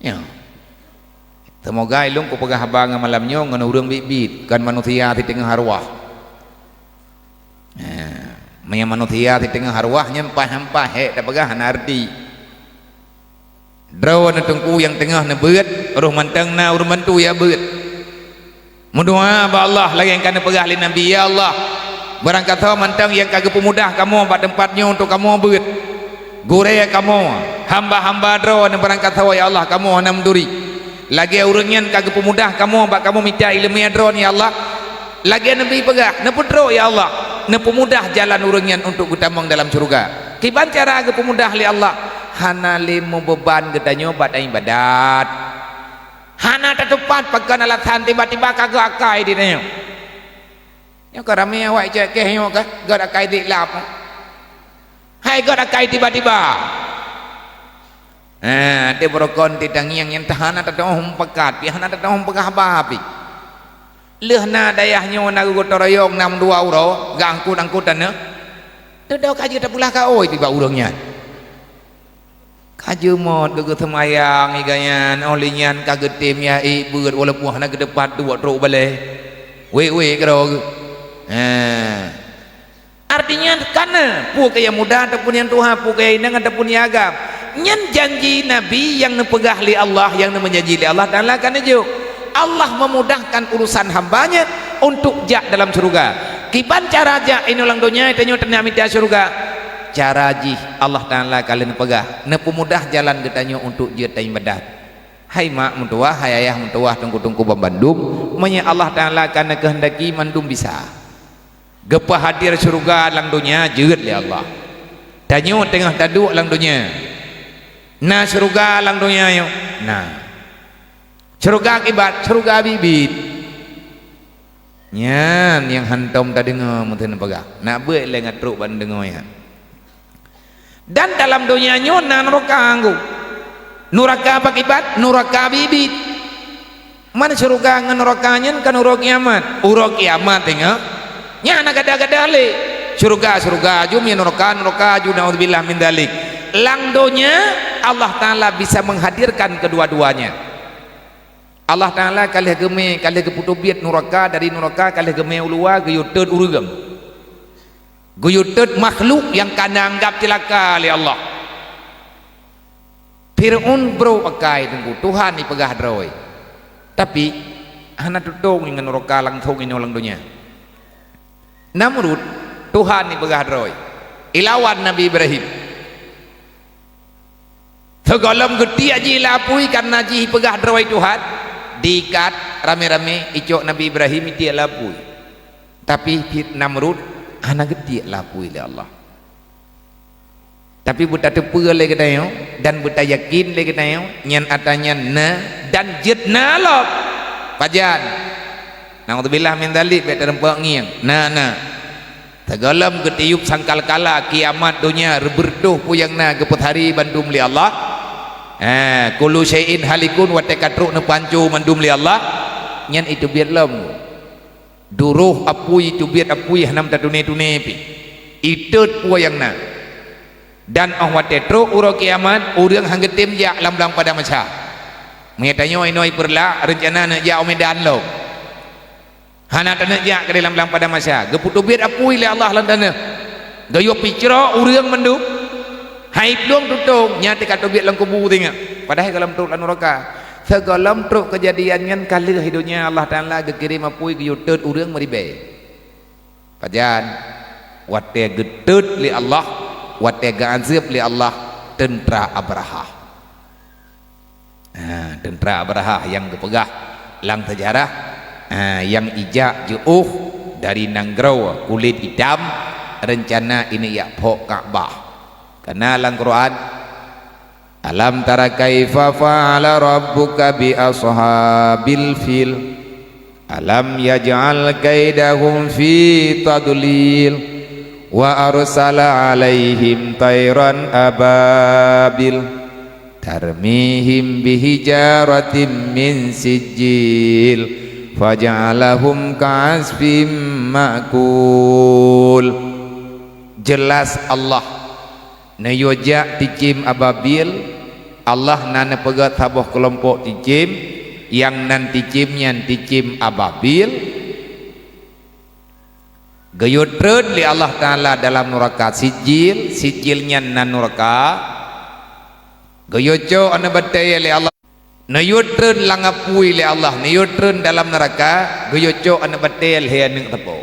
ya semoga ilung ku pegah abang malamnya ngan urang bibit kan manusia di tengah arwah maya manusia di tengah arwah nyampah-nyampah tak pegah nardi draw na tungku yang tengah na beut roh mantang na urang mantu ya beut mudoa ba Allah lagi yang kana pegah li nabi ya Allah barang kata mantang yang kagak pemudah kamu buat tempatnya untuk kamu beut gore kamu hamba-hamba draw na barang kata ya Allah kamu ana menduri lagi urangnya kagak pemudah kamu buat kamu minta ilmu ya draw ya Allah lagi nabi pegah na putro ya Allah na pemudah jalan urangnya untuk gutamang dalam surga kiban cara agak pemudah li Allah hana limu beban gedanya buat ibadat hana tepat pakai alatan tiba-tiba kagak akai di nyo ya karame awak cek nyo ka gak akai di lap hai gak akai tiba-tiba dia berokon tidang yang tahana tadong pekat hana tadong pegah babi lehna dayahnya na gotoroyong 62 euro gangkut-angkutan ne tedok aja tak pulah ka oi tiba urangnya kaju mod geget semayang igayan olinyan kaget tim ya beut walaupun hana ke depan tu truk balik we kero artinya karena pu yang muda ataupun yang tua pu kaya inang ataupun yang agam nyen janji nabi yang nepegah li Allah yang menjanji li Allah Ta'ala kan aja Allah memudahkan urusan hambanya untuk jak dalam surga kiban cara jak ini ulang dunia itu nyo tena minta surga cara jih Allah Ta'ala kalian pegah ne pemudah jalan getanya untuk je ta ibadat hai mak mentua hai ayah mentua tunggu-tunggu pembandum menya Allah Ta'ala kana kehendaki mandum bisa gepa hadir surga lang dunia jeut li Allah tanyo tengah taduk lang dunia na surga lang dunia yo nah surga akibat surga bibit nyan yang hantom tadi ngemutin pegah nak beut le ngatruk ban dengoy dan dalam dunia nyona neraka anggu neraka apa akibat neraka bibit mana surga ngan nerakanya kan urang kiamat tengok nya anak gada-gada le surga jum ya neraka ju naudzubillah min dalik lang dunia Allah Ta'ala bisa menghadirkan kedua-duanya Allah Ta'ala kalih geme kalih keputubiat neraka dari neraka kalih geme ulua geyuteut urang guyuteut makhluk yang kana anggap celaka oleh Allah Fir'aun bro pakai tunggu Tuhan ni pegah droy tapi hana tutong dengan neraka langsung ini ulang dunia Namrud Tuhan ni pegah droy ilawan Nabi Ibrahim segalam geti aji lapui karena ji pegah droy Tuhan diikat rame-rame icok Nabi Ibrahim itu lapui tapi Namrud anak gede lapui oleh Allah tapi buta tepu lagi katayo dan buta yakin lagi katayo nyan atanya na dan jidna lop pajan naudzubillah min dzalik be terempak ngiang na tegalam getiup sangkal kala kiamat dunia reberduh puyang na geput hari bandum li Allah kullu syai'in halikun wa takatruk na pancu mandum li Allah nyan itu biar lem duruh apui itu biar apui hanam ta tune pi itut wayang na dan ahwat tetro uro kiamat urang hanggetim ja lam-lam pada masa mengetanyo inoi perla rencana na ja medan lo hana tana ja ke lam-lam pada masa geputu biar apui le Allah lan tana gayo picro urang menduk haib dong tutung nyati kata biar lang kubu tengok padahal dalam truk lan neraka segalam truk kejadiannya kali hidupnya Allah Ta'ala gekirim apui geyuteut urang meribe pajan wate geteut li Allah wate gaazib li Allah tentara Abraha tentara Abraha yang kepegah lang sejarah yang ijak jauh dari Nanggrow kulit hitam rencana ini ya pok Ka'bah karena lang Quran alam tara kaifa fa'ala rabbuka bi ashabil fil alam yaj'al kaidahum fi tadlil wa arsala alaihim tayran ababil tarmihim bihijaratin min sijil faja'alahum ka'asfim ma'kul jelas Allah nayoja ticim ababil Allah nana pegat sabuh kelompok ticim yang nan ticimnya ticim ababil gayutreun li Allah Ta'ala dalam neraka sijilnya nan neraka gayuco anu bataya li Allah nayutreun langapui li Allah nayutreun dalam neraka gayuco anu bataya heaneung tepo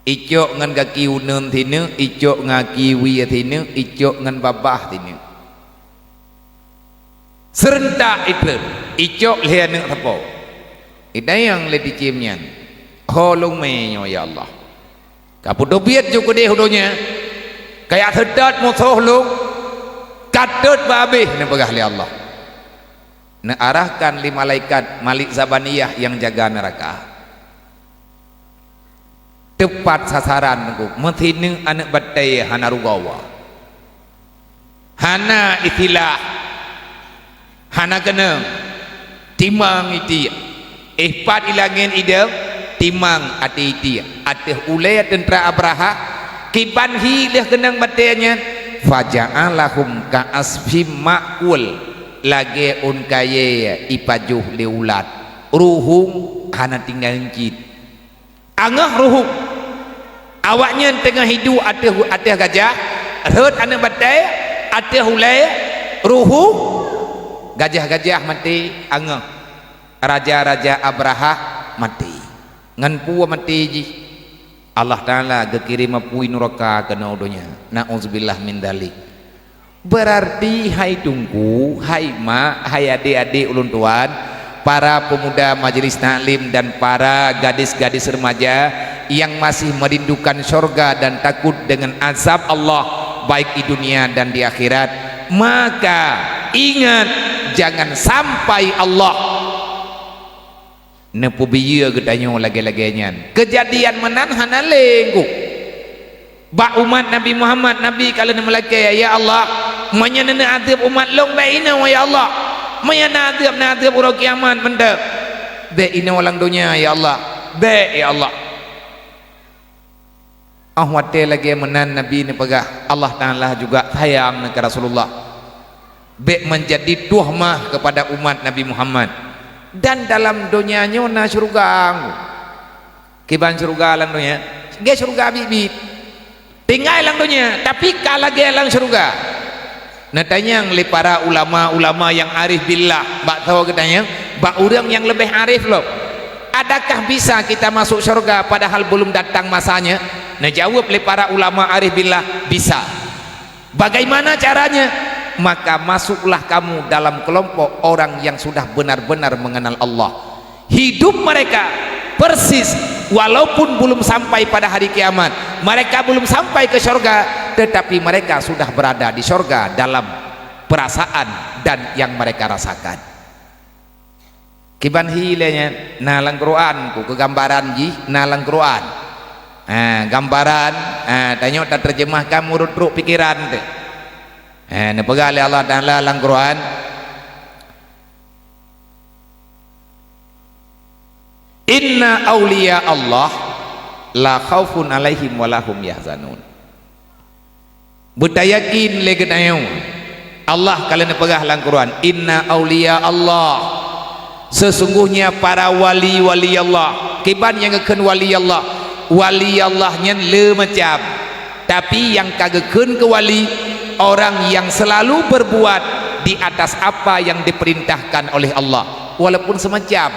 icok ngan kaki uneun tinu icok ngaki wi tinu icok ngan babah tinu serentak itu icok heaneung tepo idayang le dicimnya holong menyo ya Allah kapudo biat juga deh hudonya kayak sedat musuh lu katut babih ne pegah li Allah ne arahkan li malaikat Malik Zabaniyah yang jaga neraka tepat sasaran ku mentinu anak batai hana rugawa hana itilah hana keneng timang iti ihpat ilangin idem timang ati iti atih ulay tentera Abraha kiban hilih kenang batenya faja'alahum ka'asfim ma'kul lagi unkaye ipajuh liulat ruhum hana tinggal encit angah ruhum awaknya tengah hidup atih gajah reut anak batai atih ulay ruhum gajah-gajah mati angah raja-raja Abraha mati ngan puwa mati ji Allah Ta'ala gekirim pui neraka kena udonya na'udzubillah min dalik berarti hai tunggu hai ma hai adik-adik ulun tuan para pemuda majelis taklim dan para gadis-gadis remaja yang masih merindukan surga dan takut dengan azab Allah baik di dunia dan di akhirat maka ingat jangan sampai Allah nepu biya gedanyo lagi-laginya kejadian menan hana lengku ba umat Nabi Muhammad Nabi kalau melaki ya Allah menyana adab umat long baina wa ya Allah menyana adab urang kiamat mendek be ina walang dunia ya Allah be ya Allah ahwate lagi menan Nabi ni pegah Allah Ta'ala juga sayang ke Rasulullah be menjadi tuhmah kepada umat Nabi Muhammad dan dalam dunianya na surga kiban surga lang dunia ge surga bibit tinggal lang dunia tapi kalah ge lang surga natanya li para ulama-ulama yang arif billah bak tahu katanya bak orang yang lebih arif loh adakah bisa kita masuk surga padahal belum datang masanya nah jawab li para ulama arif billah bisa bagaimana caranya maka masuklah kamu dalam kelompok orang yang sudah benar-benar mengenal Allah hidup mereka persis walaupun belum sampai pada hari kiamat mereka belum sampai ke surga tetapi mereka sudah berada di surga dalam perasaan dan yang mereka rasakan kiban hilenya nalang Quran ku kegambaran ji nalang Quran gambaran tanya tak terjemahkan murut-ruk pikiran tu ne pegali Allah Ta'ala dalam Quran inna awliya Allah la khaufun alaihim walahum yahzanun butayakin legedayo Allah kalian pegah dalam Quran inna awliya Allah sesungguhnya para wali-wali Allah kiban yang ngeken wali Allah nya le macam tapi yang kageken ke wali orang yang selalu berbuat di atas apa yang diperintahkan oleh Allah walaupun semacam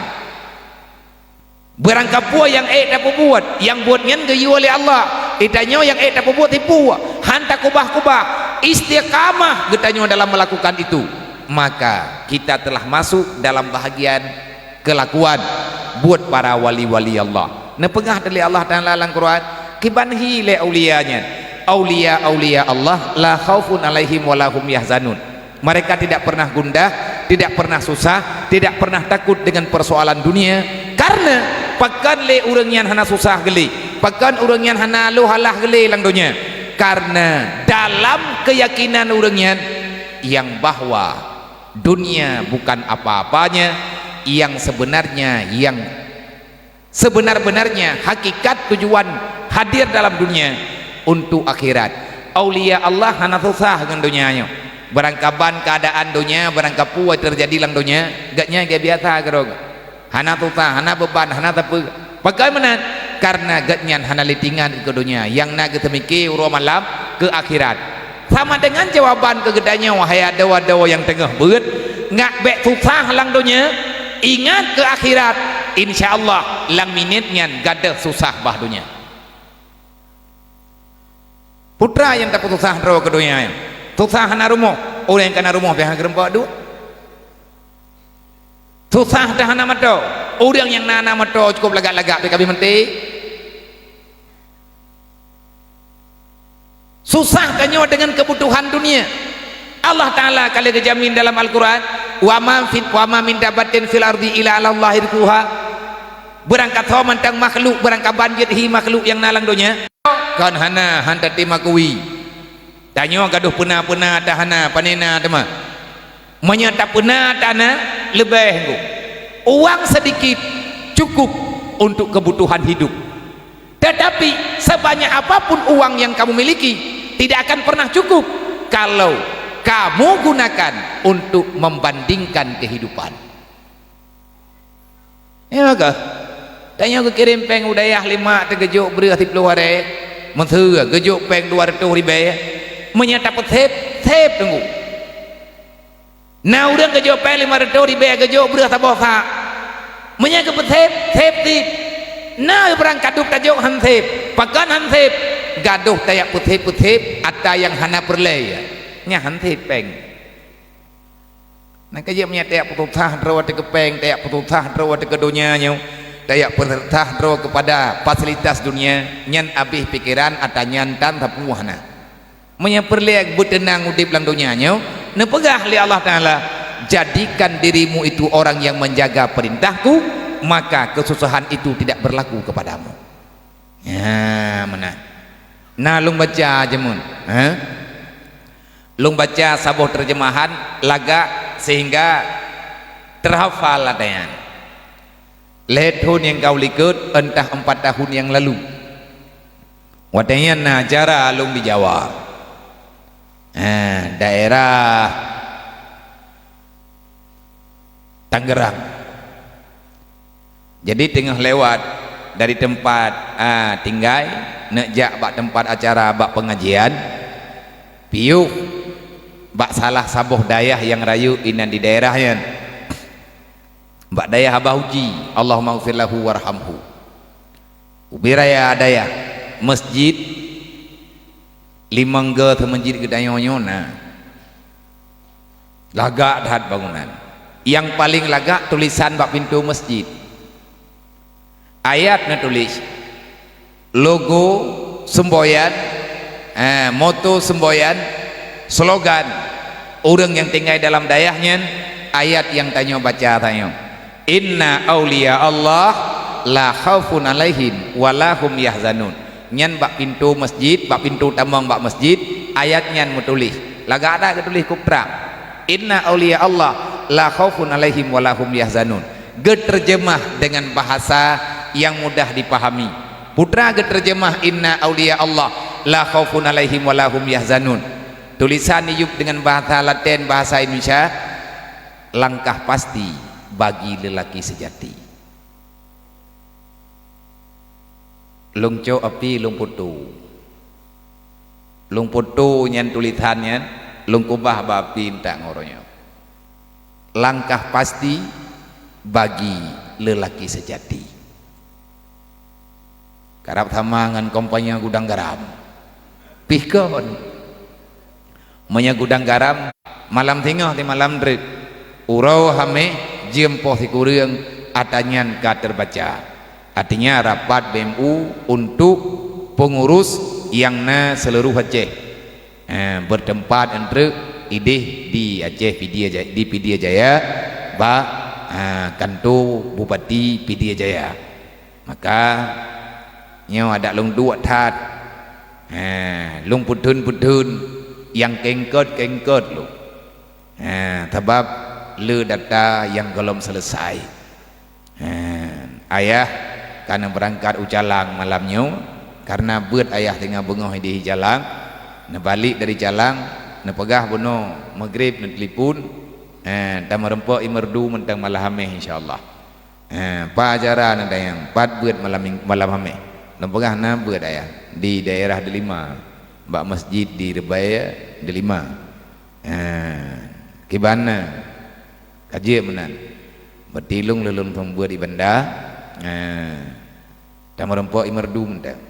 berangkapua yang tak buat yang buatnya gayu oleh Allah itanya yang tak buat tipu hantar kubah-kubah istiqamah getanya dalam melakukan itu maka kita telah masuk dalam bahagian kelakuan buat para wali-wali Allah nepengah dari Allah Ta'ala dalam Quran kibanhi le auliyanya aulia Allah la khaufun alaihim walahum yahzanun mereka tidak pernah gundah tidak pernah susah tidak pernah takut dengan persoalan dunia karena pakan le urang yang hana susah geli pakan urang yang hana lu halah geli lang dunia karena dalam keyakinan urang yang bahwa dunia bukan apa-apanya yang sebenar-benarnya hakikat tujuan hadir dalam dunia untuk akhirat aulia Allah hana susah dengan dunianya berangkaban keadaan dunia berangkapu terjadi lang dunia gatnya kayak biasa kerong hana susah hana beban hana apa bagaimana karena gatnya hana litingan ke dunia yang nak kita mikir urus malam ke akhirat sama dengan jawaban kegedanya wahai dawa-dawa yang tengah beut ngak bek susah lang dunia ingat ke akhirat insyaallah lang minitnya gadah susah bah dunia putra yang tak susah rawa ke dunia susah hana rumah orang yang kena rumah pihak gerempak dua susah dah hana mato orang yang nana mato cukup lagak-lagak PKB menti susah tanya dengan kebutuhan dunia Allah Ta'ala kali kejamin dalam Al-Quran wa ma min dabatin fil ardi ila Allah irkuha berangkat sama tentang makhluk berangkat banjir hi makhluk yang nalang dunia kan hana hanta terima kuwi tanya gaduh pernah tahana panena tema menyata pernah tahana lebih uang sedikit cukup untuk kebutuhan hidup tetapi sebanyak apapun uang yang kamu miliki tidak akan pernah cukup kalau kamu gunakan untuk membandingkan kehidupan ya ke tanya ke kirim peng udayah 5 tergejuk beras 10 hari mentera gejuk peng 200 ribu menyata petep tunggu nah udah gejuk peng 500 ribu gejuk beras tabosa menyata petep tip nah berangkat duk tajuk hansip pakan hansip gaduh tayak petep ada yang hana perlaya nya hansip peng nah kaya menyata tayak petutah rawa ke peng tayak petutah rawa ke dunianya tayak petutah rawa kepada fasilitas dunia nyan abih pikiran ada nyantan tapuhana menyeperliak bertenang udip lang dunianya nepegah li Allah Ta'ala jadikan dirimu itu orang yang menjaga perintahku maka kesusahan itu tidak berlaku kepadamu ya mana nah lung baca jemun lung baca sabuh terjemahan laga sehingga terhafal adanya lehun yang kau likut entah 4 tahun yang lalu wadanya najara lung di Jawa daerah Tangerang jadi tengah lewat dari tempat tinggal nejak bak tempat acara bak pengajian piuh bak salah sabuh dayah yang rayu inan di daerahnya bak dayah Abah Uji Allahumma ghfir lahu warhamhu ubiraya dayah masjid limangga tu masjid gedayonyona lagak dah bangunan yang paling lagak tulisan bak pintu masjid ayatnya tulis logo semboyan moto semboyan slogan orang yang tinggal dalam dayahnya ayat yang tanya baca tanya inna awliya Allah la khaufun alaihim walahum yahzanun nyan bak pintu masjid bak pintu tamang bak masjid ayatnya menulis lagak ada ketulis kupra inna awliya Allah la khaufun alaihim walahum yahzanun terjemah dengan bahasa yang mudah dipahami putra terjemah inna awliya Allah la khaufun alaihim walahum yahzanun tulisan niup dengan bahasa Latin bahasa Indonesia langkah pasti bagi lelaki sejati lung co api lung putu nyan tulisannya lung kubah bapi tak ngoronya langkah pasti bagi lelaki sejati karap tamangan kompanya gudang garam pihkon menya gudang garam malam tengah di malam drik urau hame jempoh si kurang atanyan ka terbaca artinya rapat BMU untuk pengurus yang na seluruh Aceh bertempat entre ideh di Aceh di Pidie Jaya ba kantor Bupati Pidie Jaya maka nyo ada lung dua tat lung putun yang kengkot lu sebab le data yang belum selesai ayah karena berangkat ucalang malamnya karena buat ayah tengah bengah di jalan balik dari jalan pegah bono maghrib na telefon ta merempo imerdu mentang malam hameh insyaallah pa acara na dayang pat beut malam hameh na pegah na beut aya di daerah Delima mbak masjid di Rebaya Delima kibana kaji menan bertilung lelun pembuat di benda ta merempo imerdu mentang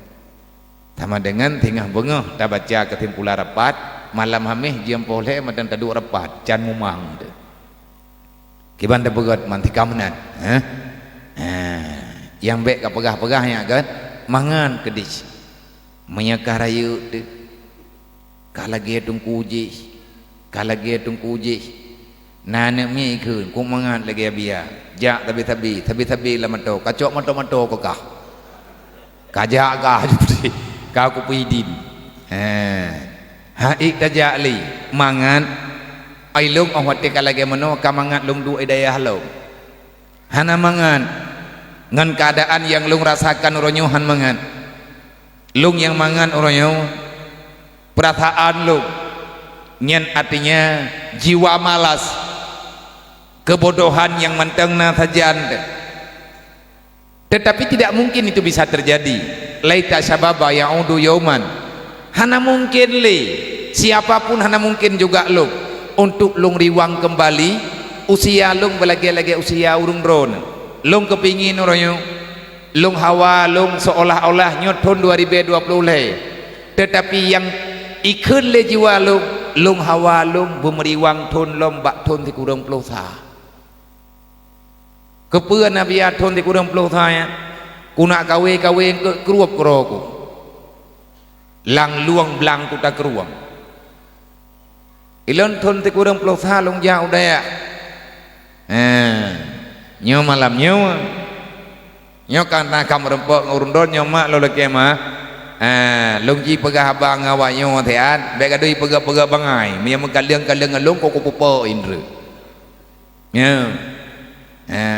sama dengan tengah bengah ta baca kesimpulan rapat malam hameh jam poleh madan tadu rapat can mumang tu kiban ta begot mantika menan yang baik ka pegah-pegahnya kan mangan kedis menyakah rayu tu kalagi tungkuji kalagi tungkuji nana mi keun ku mangan lagi biya jak tabi la mato kacok mato ko kah kajak kah kau ku pidin haik tajak li mangan ai lung awat te kalage mano ka mangan lung du daya halong hana mangan ngan keadaan yang lung rasakan uronyohan mangan lung yang mangan uronyo perasaan lung nyen artinya jiwa malas kebodohan yang mentengna saja anda tetapi tidak mungkin itu bisa terjadi laita syababa ya'udu yauman hana mungkin li siapapun hana mungkin juga lung untuk lung riwang kembali usia lung belagi-lagi usia urung dron lung kepingin uronyo lung hawa lung seolah-olah nyotun 2020 le tetapi yang ikun le jiwa lung hawa lung bumeriwang tun lom bak tun ti kurang pelosa kepeun nabi atun ti kurang pelosa ya kuna kawe ke keruap keroku lang luang belang tu tak keruang ilon tun te kurang pelosa long jauh daya nyo malam nyo karena kamu rempok ngurundon nyo mak lo leke mah long ji pegah abang awak nyo tean baik adui pegah bangai mia mengkaliang ngalung kok popo indra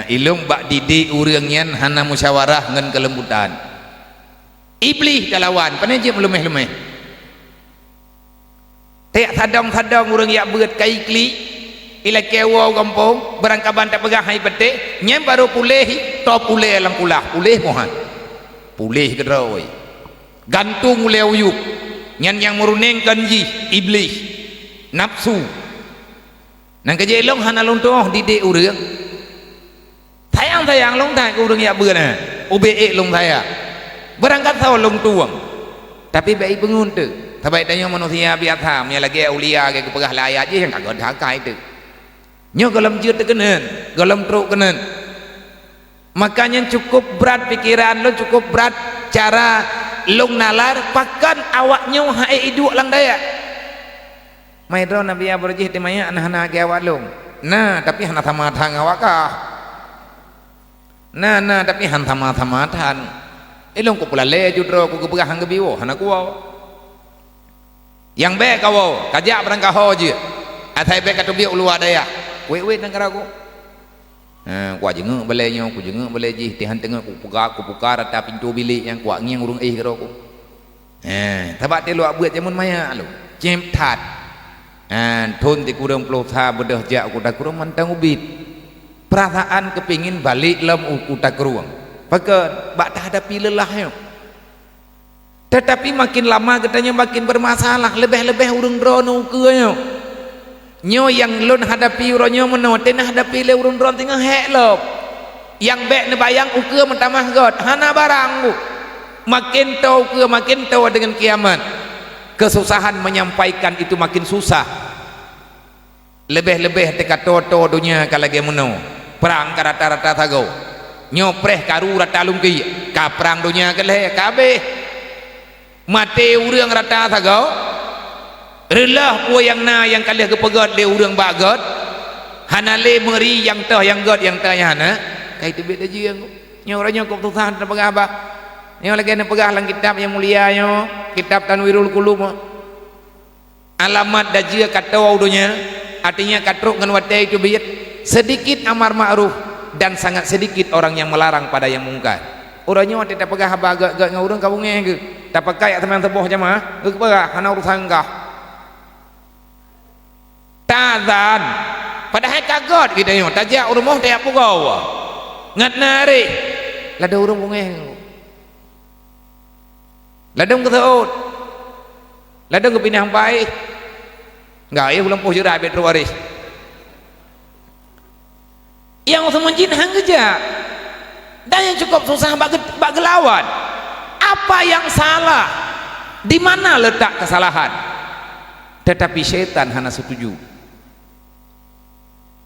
ilung bak didik urangnya hana musyawarah ngan kelembutan iblis kalawan paneje lemeh-lemeh tak sadang urang yak beut kai kli ila kewo kampung berangkaban tak pegah hai pete nyem baru pulih to pulih lang kulah pulih mohan pulih kedroi gantung leu yuk nyan yang meruneng kanji iblis nafsu nang kejelong hana lontoh didik urang sayang long tak urang yak beut na ube long saya berangkat saw long tuang tapi baik pengun tu tabai tanya manusia biasa nya lagi aulia ke pegah layat je yang kagak hakai tu nyo galam jeut kenen galam truk kenen makanya cukup berat pikiran lo cukup berat cara long nalar pakan awaknya hae iduk lang daya mai do nabi abrajih timaya anak-anak ke awak long nah tapi hana tamatang awak kah nah tapi han tamatan ilong ko pula le judro ko gebah hang gebiwo hana ko yang baik kau kajak berangkat haji atai baik katu biak ulu ada ya we nang karaku ku jenguk balai nyo ku jenguk balai ji tihan tengah ku puka rata pintu bilik yang ku ngiang urung karaku tabat te lu buat jamun maya lu jem tat thon ti kurang pelosa bedah jak ku dak kurang mantang ubit perasaan kepingin balik lem utak ruang pakai bak tak hadapi lelahnya tetapi makin lama katanya makin bermasalah lebih urung drono ukenya nyo yang lon hadapi uronyo menoten hadapi le urung dron tengah hek lop yang bek ne bayang uke mentamah god hana barang bu makin tahu dengan kiamat kesusahan menyampaikan itu makin susah lebih teka toto dunia kalage meno perang ka rata-rata tago nyopreh karu rata lungki ka perang dunia keleh kabeh mate urang rata tago relah po yang kalih kepegot le urang bagot hana le meri yang tah yang god yang tah hana kai tebet aja nyo orangnya kok tuhan pegah ba nyo lagi pegah lang kitab yang mulia nyo kitab Tanwirul Qulub alamat dajia katau dunia artinya katruk ngan wate itu biat sedikit amar ma'ruf dan sangat sedikit orang yang melarang pada yang mungkar orangnya wate tak pegah agak ngurang kabunge ke tak pakai teman teboh jamaah ke pegah hana urusan kah tazan padahal kagot kita yo tajak rumah tak pugau ngat nari lada urung bungeng ladang keteut ladang kepinang baik enggak ya ulang puh jurai betru waris yang semunjin hang geja dan yang cukup susah bak gelawan apa yang salah di mana letak kesalahan tetapi syaitan hana setuju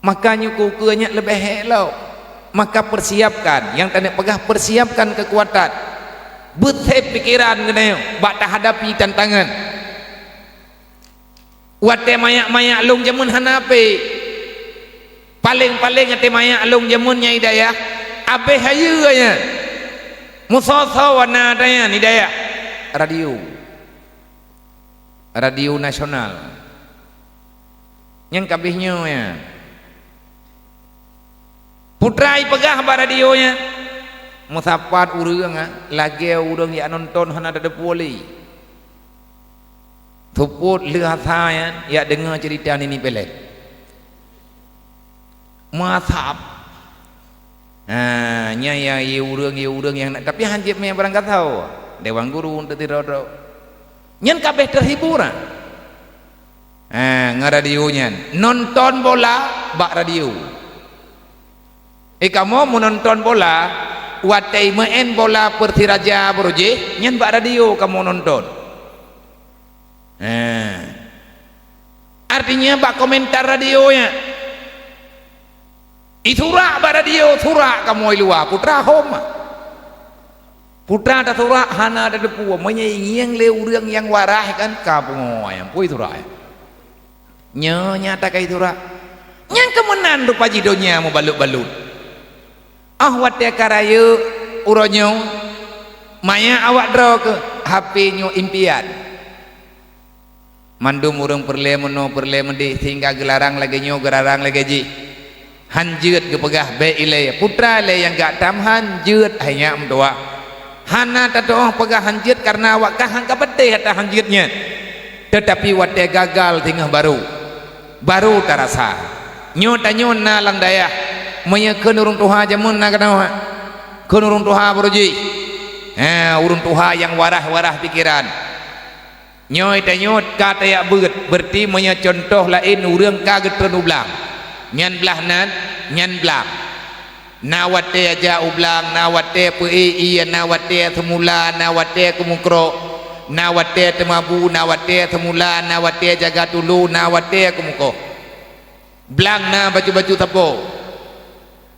makanya kukunya lebih hello maka persiapkan yang tanda pegah persiapkan kekuatan betul pikiran kena bak tak hadapi tantangan wate mayak-mayak long jamun hanape paling-paling ate mayak long jamunnya hidayah abe hayunya musoso wana daya hidayah radio nasional yang kabihnya ya putrai pegah ba radionya musapat urang lagi urang ya nonton hana ada poli tuput lehasa ya dengar cerita ini pelet masap nya ya urang yang tapi hanjib me barang tahu dewan guru untuk tirodo nyen kabeh terhibur ngaradionya nonton bola bak radio kamu menonton bola watai main bola Persiraja Broje nyen bak radio kamu nonton artinya bak komentar radionya iturak bak radio surak kamu luar putra homa putra tak surak hana ada depu menyiang le urang yang warah kan kamu yang pui surak nyata kai surak yang kemenan rupa jidonya mau balut-balut wate karayu uronyo maya awak dro ke HP nyo impian mandum urang perle mende sehingga gelarang lagi nyo gerarang lagi ji hanjut ke pegah be ile putra le yang gak tam hanjut hanya mdoa hana tato pegah hanjut karena awak kahang kabete kata hanjutnya tetapi wate gagal tinggal baru terasa nyo tanyo na lang daya maya kenurung tuha jamun na kanawa kenurung tuha broji urung tuha yang warah pikiran nyoy tanyot kata ya berarti maya contoh lain urang kaget penublang nyan belah nan nyan belah nawate aja ublang nawate pei nawate semula nawate kumukro nawate temabu nawate semula nawate jaga tulu nawate kumuko belang na baju-baju tapo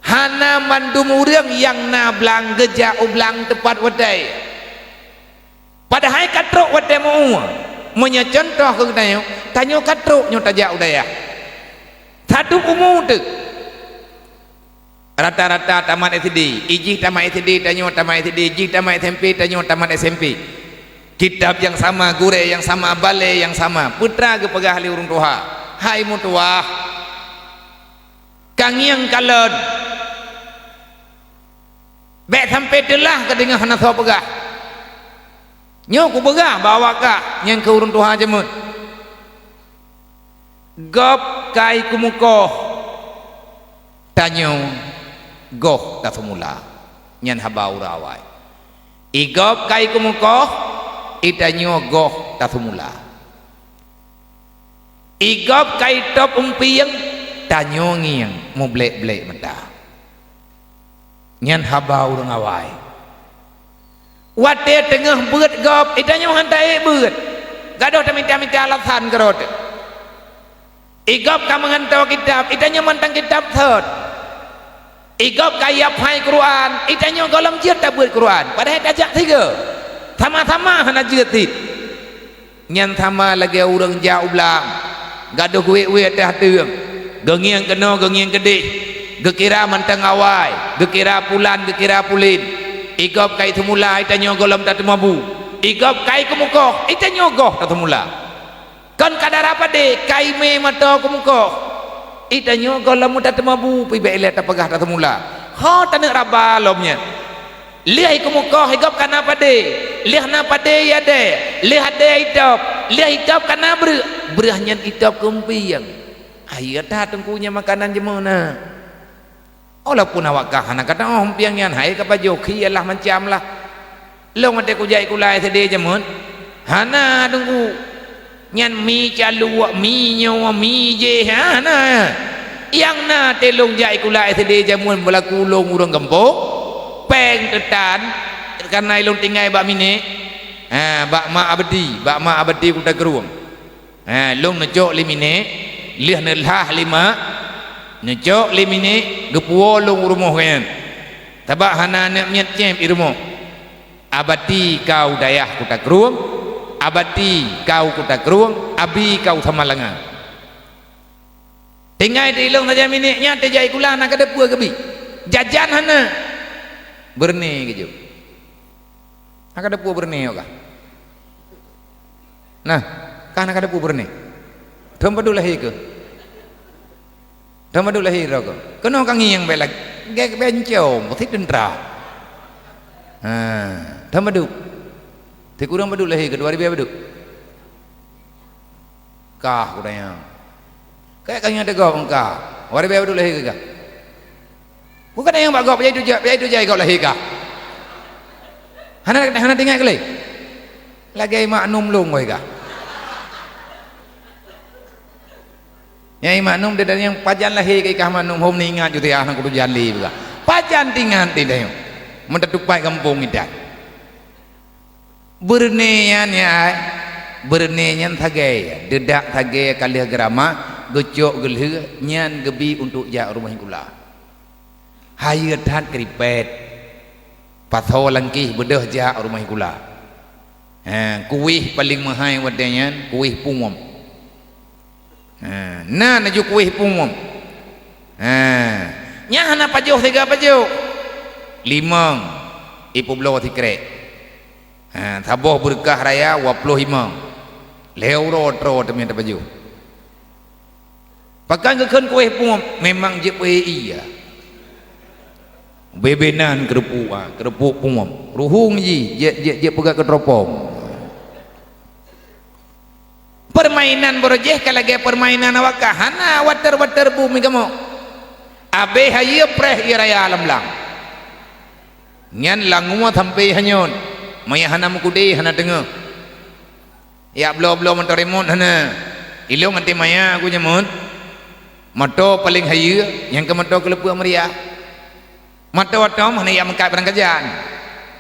hana mandum urang yang na belang geja ublang tepat wadai padahal katruk wadai mau menya contoh ke tanyo tanyo katruk nyo tajak udaya satu umur tu rata-rata tamat SD ijih tamat SD tanyo tamat SD ijih tamat SMP tanyo tamat SMP kitab yang sama gure yang sama bale yang sama putra ke pegah li urung tuha hai mutuah kangiang kalon bek sampai telah ke dengar hana so pegah nyo ku pegah bawa ka yang ke urung tuha jemut gop kai kumuko tanyo goh ta semula nyan habau rawai igop kai kumuko itanyo goh ta semula igop kai top umpiang tanyo ngiang mu blek mentah nyan habau rawai wate tengah beut gop itanyo hantai beut gadoh ta minta alasan kerot igop ka mengantau kitab itanya mentang kitab thot igop kaya phai Quran itanya golong jiat tak buat Quran padahal tajak tiga sama-sama hana jiat tit nyan sama lagi urang jauh belang gaduh we teh teung gengiang keno gengiang gede gekira mentang awai gekira pulan gekira pulin igop kai semula itanya golong tak mabu igop kai kemukoh itanya goh tak semula kan kadar apa deh kai me mata kumuko itanyo kalau muda temabu pi bele ta pegah ta semula ha tanek rabalomnya lihat kumuko higap kana apa deh lihat napa deh ya deh lihat deh hitop lihat hitop kana berahnya hitop kumpiang Ayat dah tengkunya makanan jemuna. Walaupun awak kahana kata oh piang yan hai ka pajoki lah macam lah. Long ate ku jai kulai sede jemun. Hana tengku nyan mi calu mi nyawa mi je hana. Yang na telong jai kulai sede jemun berlaku long urang gempok. Peng tetan karena ilung tinggai bak mine. Bak ma abadi ku tak keruang. Long necok limine. Lihat nelah lima ngecok limine gepuo long rumah kan tabak hana nak miat cem di rumah abadi kau dayah ku tak keruang abadi kau ku tak keruang abi kau samalangan tinggal di long saja minitnya terjai kulang nak ada pua kebi jajan hana berne kejo nak ada pua berne kah nah kan nak ada pua berne Dhammadu lahir ke? Dhammadu lahir ke? Kena kang yang belak, gek bencong, mesti dendra. Dhammadu. Ti kurang badu lahir ke 2000 badu. Kah kurang. Kayak kang yang tegak engkau. 2000 badu lahir ke? Bukan yang bak gop itu jai gop lahir kah? Hana tinggal ke? Lagi maknum long koi kah? Yang maknum dia dari yang pajan lahir ke ikah maknum hom ni ingat juga anak kudu jali juga pajan tinggal tidak yang mentetupai kampung itu bernian ya bernian thagay dedak thagay kalih gerama gecok gelih nyan gebi untuk jak rumah kula hayat hat keripet patho langkih bedah jak rumah kula kuih paling mahal wadanya kuih pungom na naju kuih pungom nya hana pajoh tiga pajoh limang ipu belau tikrek taboh berkah raya 20 himang leuro tro temen pajoh pakai kekan kuih pungom memang je kuih iya bebenan kerupuk pungom ruhung je pegak ke teropong permainan borjeh kalage permainan awak hana water bumi kamu abe haye preh iraya alam lang nyan languma sampai hanyon maya hana mukude hana dengar ya blo mentorimun hana ilung anti maya aku nyamun mato paling haye yang ke mato kelepu meriah mato atom hana yang mengkat berangkajan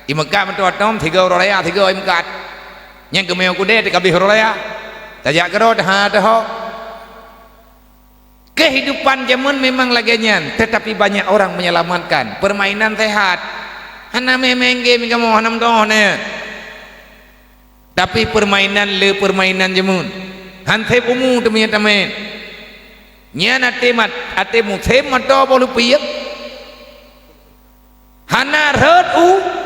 i mengkat mato atom 3 raya 3 mengkat yang ke maya kude kabeh raya tajak kerod dah kehidupan zaman memang lagian tetapi banyak orang menyelamatkan permainan sehat hana memeng game kamu hanam dohne tapi permainan zaman hante pumu temen nyan ate musem mato bolu piyak hana red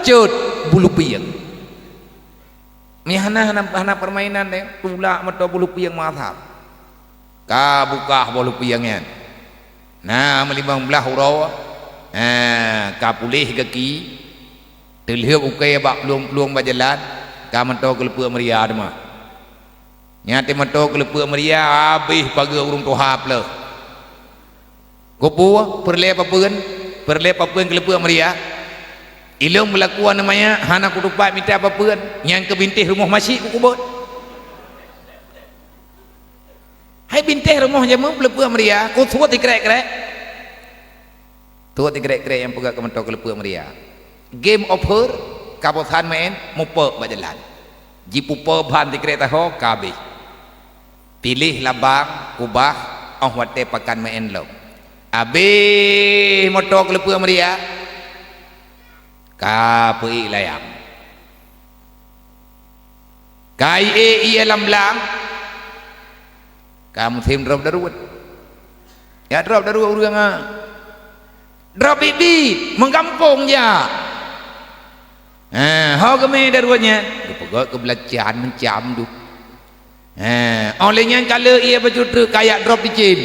cut bulu piyak ni hana permainan deh tulak mata bulu piang mathap ka buka bulu piangnya nah melimbang belah hurau ka pulih kaki terlihat ukai bak peluang bajalan ka mata kelepuk meriah mah nyate mata kelepuk meriah habis pagi urung tuhap le gopu perle papeun kelepuk meriah ilung melakukan namanya hana kudupat minta apa-apa yang ke bintih rumah masjid ku kubut hai bintih rumah jamu pelepuk meriah ku tuat dikrek-krek yang pegak ke mentok kelepuk meriah game over kabotan main mupe bajalan jipupe ban dikrek taho kabeh pilih labang kubah wate pakan main lo abe mentok kelepuk meriah kapui layam kai iya lamlang kamu tim drop daruat ya drop daruat urang drop bibit mengkampung ya how kami daruatnya pegak ke belacan mencam tu olehnya kalau ia berjuta kayak drop di gym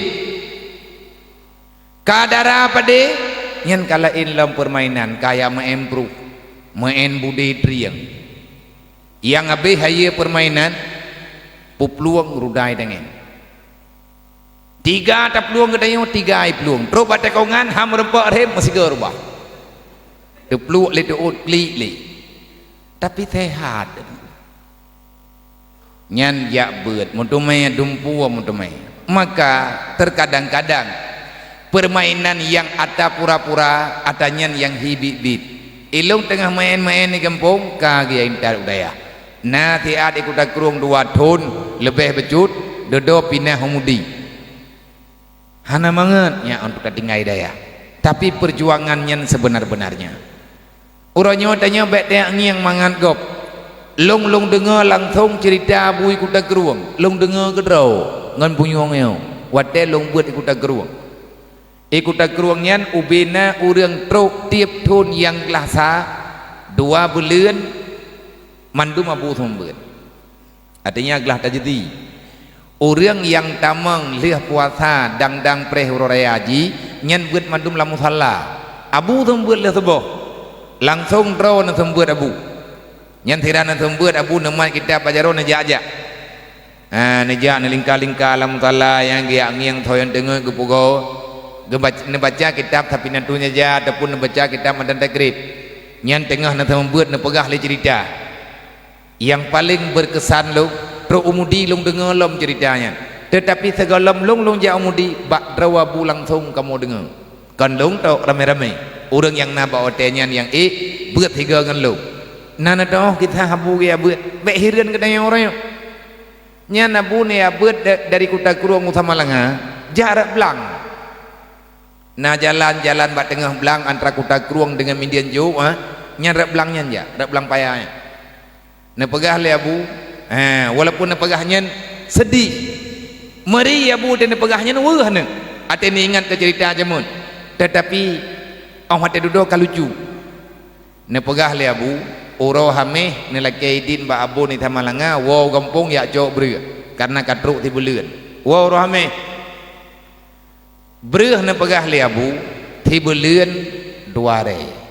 kadara pada nyan kalain dalam permainan kaya main budi triang yang abe haye permainan pupluang rudai dengan tiga tak peluang kedai tiga ai peluang terus baca kongan ham rempak rem masih ke rubah tu peluk le tu klik tapi sehat nyan ya beut mutumai dumpu mutumai maka terkadang-kadang permainan yang ada pura-pura adanya yang hibit-bit ilung tengah main-main di kampung kagi intar udaya nah tiat ikut kurung 2 tahun lebih becut dodo pindah humudi hana banget ya untuk ketinggai daya tapi perjuangannya sebenar-benarnya urangnya tanya baik dia yang mangan gop long dengar langsung cerita bui kuda geruang long dengar gedrau ngan bunyongnya wate long buat ikuta geruangnya ubena urang truk tiap tahun yang kelasa 2 bulan mandu mabu sumber artinya gelah tajdi orang yang tamang lihat puasa dang prehuraya haji nyen buat mandum la musalla abu sembut le seboh langsung draw na sembut abu nyen tiran na sembut abu nemat kita pajaron na jaja neja na lingka la musalla yang ngiang thoyan dengar gepugo baca kitab tapi nantunya ja ataupun baca kitab madan takrib nyen tengah na sembut na pegah le cerita yang paling berkesan lo Pro umudi long dengar lom ceritanya tetapi segalam long ja umudi bak drawa bu langsung kamu dengar kan long tok rame-rame orang yang naba otenya yang beut higa ngan lo nana doh kita habu ya beut bek hireun kedai orang nya nabu ne ya beut dari kota Kurung sama langa jarak belang nah jalan-jalan bak tengah belang antara kota Kurung dengan Indian Jau nya rak belangnya ja rak belang payahnya ne pegah le abu walaupun pegahnya sedih meri ya bu dan pegahnya wah ne ate ni ingat ke cerita jamun tetapi orang hati duduk kalucu ne pegah le abu uro hameh ne laki din ba abu ni tamalanga wow kampung ya jok bre karena katruk ti buleun wow uro hameh bre ne pegah le abu ti buleun 2 re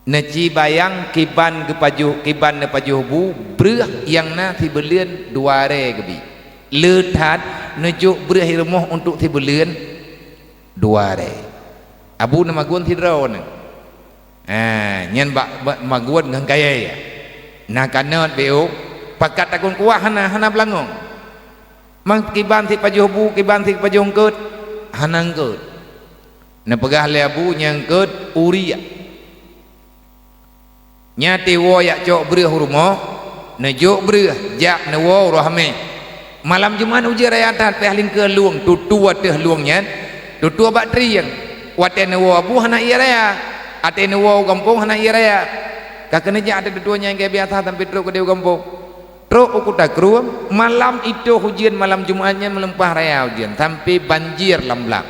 Naci bayang kiban ne pajuh bu berah yang na ti belian 2 re gebi letat nejuk berah irmoh untuk ti belian 2 re abu nama gun ti draw nyen bak magun ngang kaya ya na kanot beo pakat takun kuah hana belangong mang kiban ti pajuh bu kiban ti pajuh keut hanang keut na pegah le abu nyang keut uria nyati wo yak cok bereh rumah nejuk bereh jak ne wo rahme malam Jumat uji raya tat pe halin ke luang tutua teh luangnya tutua bak triang wate ne wo abu hana iya raya ate ne wo kampung hana iya raya kakene jak ada tuanya yang kayak biasa sampai truk ke deu kampung truk ukuta kruam malam itu hujan malam Jumatnya melempah raya hujan sampai banjir lamblang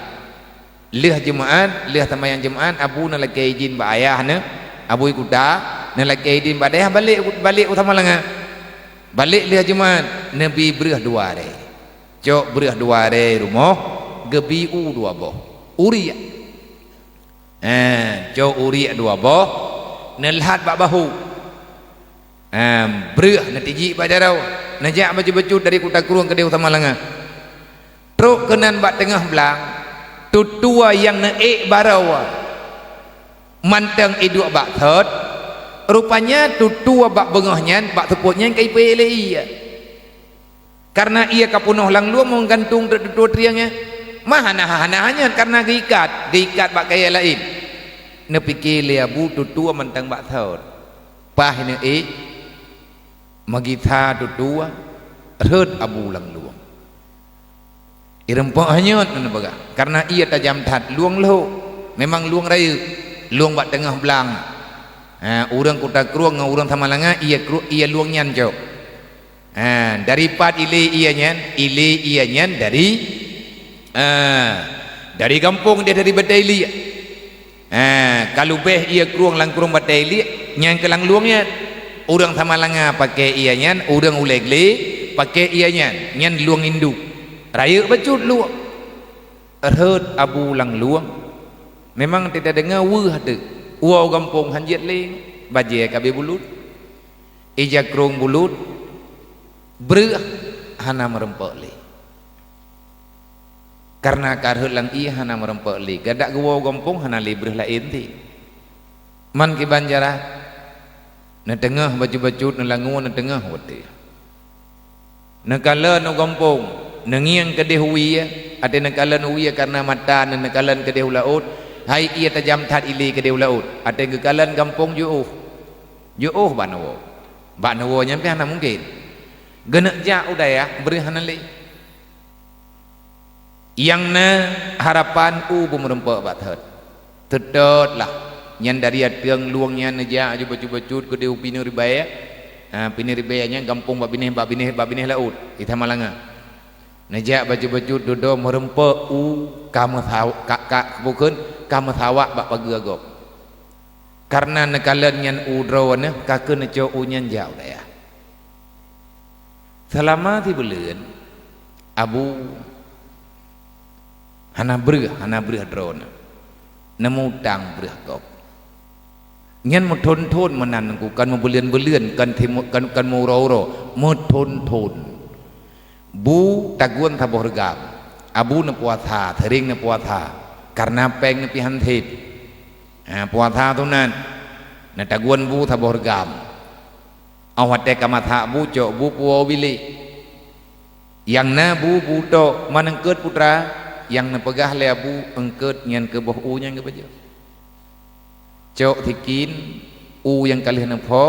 leh Jumat leh tamayang Jumat abu na lagi izin ba ayah ne abu ikuta nelaki din badai balik utama langa balik lihat Jumat nabi berah 2 re cok berah 2 re rumah gebi 2 boh uri cok uri 2 boh nelhat bak bahu berah natiji bajarau najak baju-baju dari kota Kurung ke utama langa truk kenan bak tengah belang tutua yang naik barawa mantang iduk bak third rupanya tutua bak bengahnya bak tepuknya kai pelei karena ia kapunuh lang luang menggantung tutua triangnya hanya karena gikat bak kaya lain ne pikir le abu tutua mantang bak thaur pah ne magitha tutua red abu lang luang irempok hanyut ne baga karena ia tajam tat luang lo memang luang raya luang bak tengah belang orang kota Kurung dengan orang Tamalanga ia luang nyan jauh daripada ile nyan dari kampung dia dari Bataili kalau beh ia Kurung lang Kurung Bataili nyan ke lang luangnya orang Tamalanga pakai ia nyan orang Ulegle pakai ia nyan luang Hindu raya bacut luang erhut abu lang luang memang tidak dengar wah tu wow kampung hanjit ling baje kabe bulut ija krung bulut berah hana merempok le karena karhut lang iya hana merempek li gadak gua gompong hana librih lain ti man ki banjara na tengah baju-baju na langu na tengah wati na kala no gompong na ngiang ke dehui ada na kala no iya karena mata na kalan ke dehu laut hai ia tajam tat ili ke dehu laut ada ke kalan gampong juuh banawo nyampe hana mungkin genek ja udah ya beri hana li yang na harapan merempek bathat tetut lah nyan dari tiang luangnya naja aju baju-baju ke deu pini ribaya pini ribayanya gampung babineh laut ita malanga naja baju-baju dodo merempek kamu tahu kak bukan kamu tawa bak pagagop karena nekalan nyan drawana kakeun neco nyan jauh dah ya selama ti beuleun abu hana breuh drona nemu tang breuh gop nyan mo thon menan ku kan mo beuleun kan mo ro mo thon bu taguan tha borgam abu na puasa thering na puasa karena peng na pihan thit puasa tu nan na taguan bu tha borgam awate kamatha bu cok bu puo bili yang na bu to manengkeut putra yang nepegah le abu engkeut nyan ke boh u nya ke bajo cok thikin u yang kalih na pho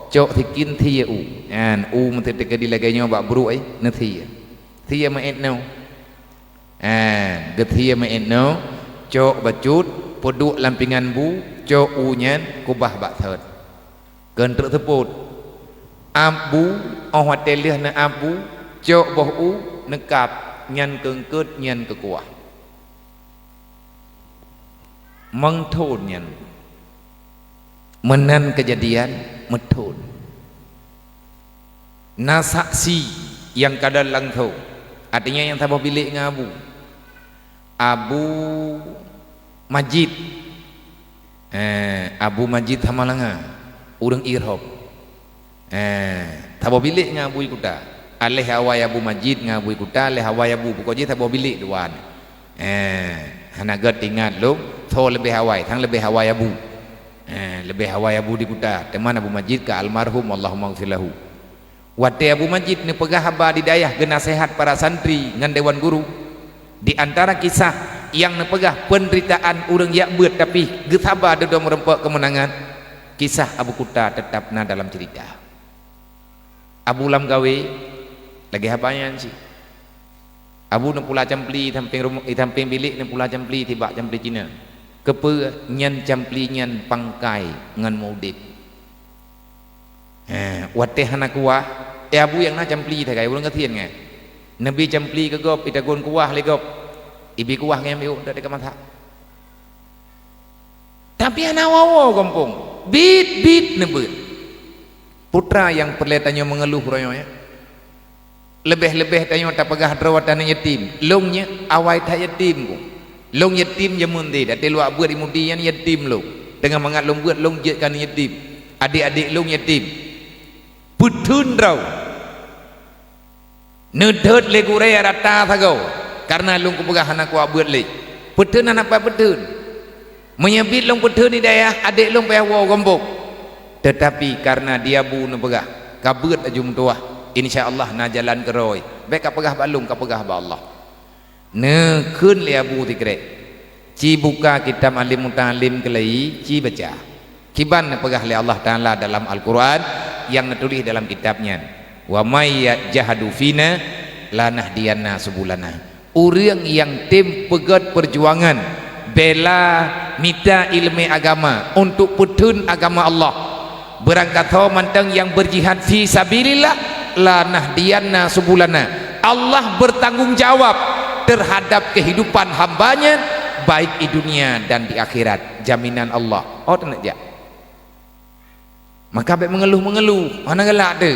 cok thikin thi u an u man te ke di lagi nyo ba bru ai na thi ma et no ge thi ma et no cok bacut poduk lampingan bu cok u nyan kubah ba thot keun truk teput abu awate lih na abu cok boh u nekap nyan keungkeut nyan kekuah mengthon nyan menan kejadian methon na saksi yang kadal langthau artinya yang tabah bilik ngabu Abu Majid Abu Majid hamalanga urang irhab tabah bilik ngabu ikuta alih awai Abu Majid ngabui kuta alih awai Abu bukoji tabo bilik duan hana gad ingat lo tho lebih awai thang lebih awai Abu lebih awai Abu di kuta teman Abu Majid ka almarhum Allahumma gfirlahu wate Abu Majid ni pegah haba di dayah gena sehat para santri ngan dewan guru di antara kisah yang nepegah penderitaan urang yak beut tapi getaba dodo merempek kemenangan kisah Abu Kuta tetapna dalam cerita Abu Lam gawe lagi habanyan sih Abu nak pula campli tamping bilik nak pula campli tiba campli Cina kepe nyan campli nyan pangkai ngan maudid wateh hana kuah Abu yang na campli tha kai urang kathian ngai nabi campli ke gop itagon kuah le gop ibi kuah ngai meu dak dekat mata tapi hana wawo kampung bit nebut putra yang perlihatannya mengeluh royonya lebih-lebih tanya tak pegah rawatan yatim longnya awai tak yatim ku long yatim jamun di dati luak buat imudian yatim long dengan mangat long buat long jetkan yatim adik-adik long yatim putun raw nedot le gure rata thagau karena long ku pegah anak ku buat le putun anak apa putun menyebit long putun ni daya adik long payah wow gombok tetapi karena dia bu nu pegah kabut ajum tuah insyaallah na jalan keroy baik kapegah balung kapegah ba Allah ne keun le Abu tikre ci buka kitab alim mutalim kelai ci baca kiban pegah le Allah taala dalam Al-Qur'an yang ditulis dalam kitabnya wa may yajhadu fina lanahdiyanna subulana urang yang tim pegat perjuangan bela mita ilmu agama untuk putun agama Allah berangkat mantang yang berjihad fi sabilillah lanahdiyanna subulana Allah bertanggung jawab terhadap kehidupan hambanya baik di dunia dan di akhirat jaminan Allah oh tenak jak maka baik mengeluh mana gelak tu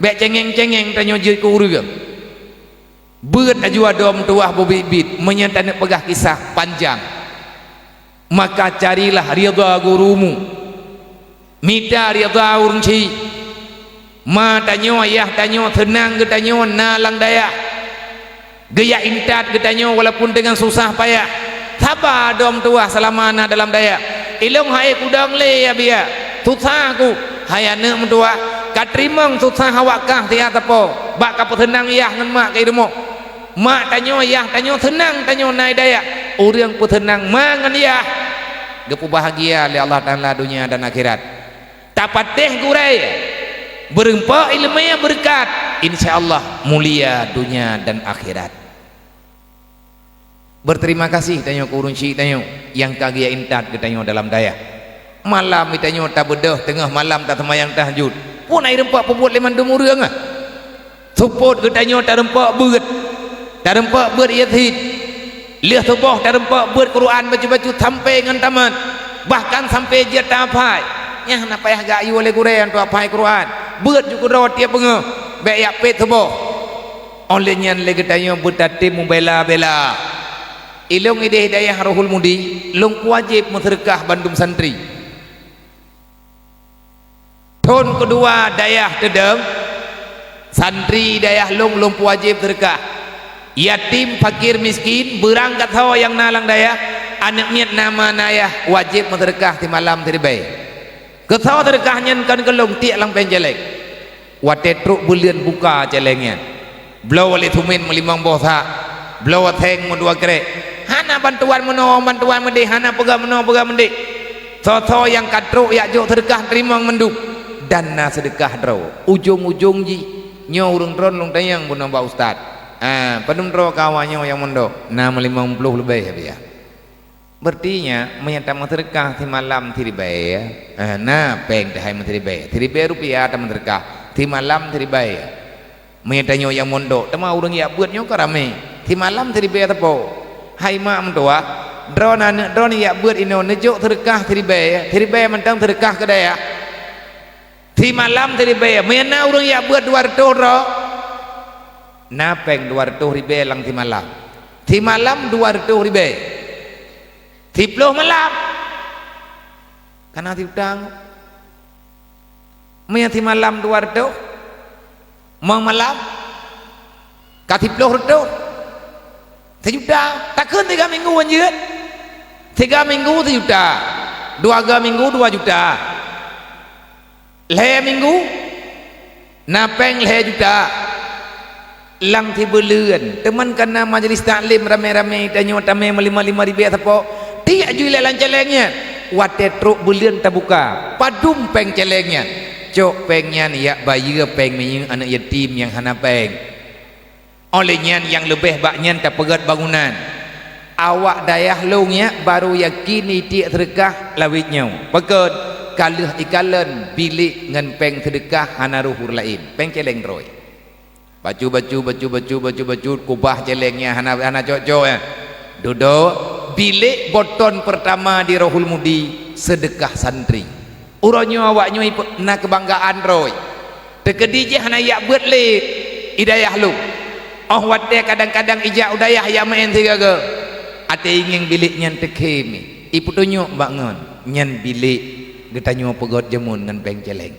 baik cengeng tanya je ke urang beut ajua dom tuah bobibit menyatakan pegah kisah panjang maka carilah ridha gurumu minta ridha urunci ma tanyo ayah tanyo tenang ke tanyo na lang daya gaya intat getanyo walaupun dengan susah payah sabar dom tua selama na dalam daya ilung hai kudang le ya biya susah aku hayane mentua katrimang susah hawakah tiap tapo bak ka tenang yah ngan mak kai demo mak tanyo yah tanyo tenang tanyo nai daya urang tenang mangan yah gepu bahagia li Allah Taala dunia dan akhirat tapat teh gurai berempa ilmu yang berkat insyaallah mulia dunia dan akhirat. Berterima kasih tanyo kurunci tanyo yang kagia intat ke tanyo dalam daya malam tanyo tak bedah tengah malam tak semayang tahajud pun air rempak pembuat leman demurang support ke tanyo tak rempak berat tak rempak berat yatid liah tubuh tak rempak berat Quran baca-baca sampai dengan tamat bahkan sampai dia tak apai nyah nak payah gayu oleh Quran tu apai Quran berat juga rawat tiap pengah baik yak pet tubuh olehnya lagi tanyo bertatim membela-bela ilung ide hidayah rohul mudi lung wajib mensedekah bandum santri ton kedua dayah tedeng santri dayah lung wajib sedekah yatim fakir miskin berangkat hawa yang nalang dayah anak miat nama nayah wajib mensedekah di malam terbaik kethawa sedekahnya kan kelung tiak lang penjelek watetruk bulian buka celengnya blow oleh tumin melimang bosa blow theng dua krek hana bantuan mendek hana pegang mendek so yang katruk yak jok sedekah terima menduk dana sedekah draw ujung-ujung ji nyo urung tron long tayang buna ba ustad penum tro kawanyo yang mendok 50 lebih ya berartinya menyata sedekah di malam tiribai na peng dahai mentiribai tiribai rupiah ta sedekah di malam tiribai menyatanya yang mondok tema urang yak buatnyo karame di malam tiribai tepo hai mak mentua drone ya buat ino nejuk sedekah tiribai mentang sedekah ke daya di malam tiribai mena urang ya buat 200 ro napeng 200 ribai lang di malam 200 ribai di puluh malam karena di utang mena di malam 200 mau malam katip puluh redo 1 juta tak kun 3 minggu anjir 3 minggu 1 juta 2 minggu 2 juta le minggu napeng le juta lang ti beuleuan teman kana majelis taklim rame-rame tanyo tame 55 ribu apa tiak juile lan celengnya wate truk beuleuan tabuka padum peng celengnya cok pengnya ya bayi peng menying anak yatim yang hana peng olehnya yang lebih baknya tak pegat bangunan awak dayah lungnya baru yakini tiak sedekah lawitnya pegat kaluh ikalan bilik ngan peng sedekah hana ruhur lain peng celeng roy baju kubah celengnya hana cocok ya duduk bilik boton pertama di rohul mudi sedekah santri uronyo awaknya nak kebanggaan roy tekedi hana yak buat le hidayah lu oh wate kadang-kadang ijak udayah ya main tiga ate ingin biliknya tekemi ipu tunjuk bangun nyan bilik getanyo pegot jemun ngan peng celeng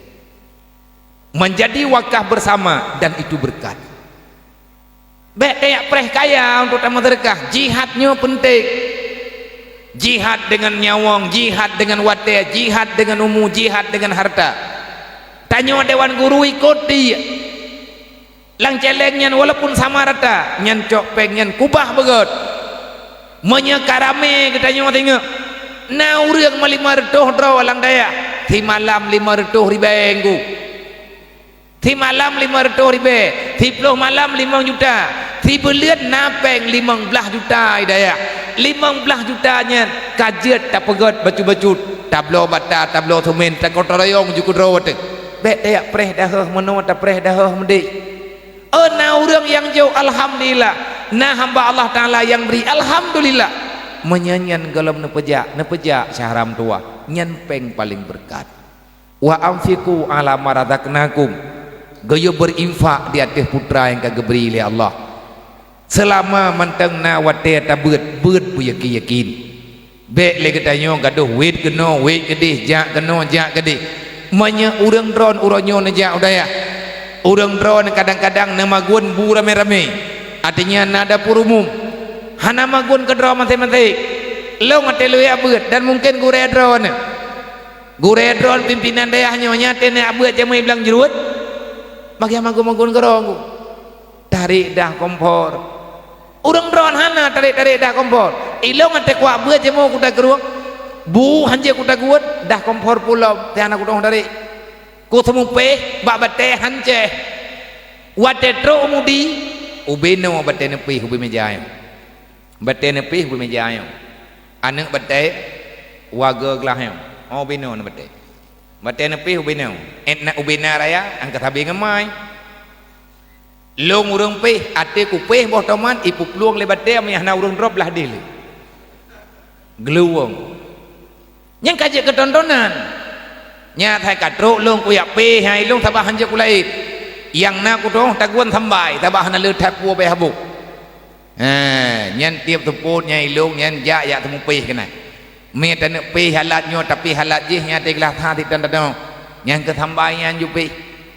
menjadi wakaf bersama dan itu berkat baik kayak preh kaya untuk tamat sedekah jihadnya penting jihad dengan nyawang jihad dengan wate jihad dengan umu jihad dengan harta tanyo dewan guru ikuti lang celengnya walaupun sama rata nyan cok pengen kubah begot menyekarame katanya tengok na urang 500 draw lang daya di malam 500 ribu di malam 500 ribu di puluh malam 5 juta di belian napeng 15 juta daya 15 jutanya kajet tak pegot baju-baju tablo bata tablo tumen tak kotorayong juku drawat bek daya preh dah meno tak preh dah mendek na urang yang jauh alhamdulillah na hamba Allah Ta'ala yang beri alhamdulillah menyanyian galam nepejak syahram tua nyanpeng paling berkat wa amfiku ala maradaknakum gaya berinfak di atas putra yang kageberi oleh Allah selama manteng na wate tabut bu yakin bek le katanya gaduh wait keno wait gedih jak keno jak gedih manya urang dron uronyo nejak udaya urang drone kadang-kadang nama gun bu rame-rame artinya nada purumum hana magun kedro matematik lo ngatelu ya beut dan mungkin gure drone pimpinan daerahnya nyate ne abeut jamai bilang jeruat bagi magun gerong tarik dah kompor urang drone hana tarik dah kompor ilo ngate ku abeut jamu kuda gerong bu hanje kuda guat dah kompor pulau teh anak kuda tarik ku temu pe bak bate hanje wate tro mudi ubeno bate nepi ubi meja bate nepi ubi meja anak bate waga gelah oh ubeno na bate nepi ubeno etna ubena raya angkat habis ngemai long urang pe ate ku pe boh toman ipu pluang le bate ame hana urang drop lah dil gluwong yang kaji ketontonan nya thai katro long ku ya pe hai long tabah hanje ku lai yang na ku dong taguan thambai tabah hana le thap pu pe habuk nyen tiap teput nyai long nyen ja ya temu pe kana me tan pe halat nyo tapi halat je nya te gelah tha ti tan dong nyen ke thambai nyen ju pe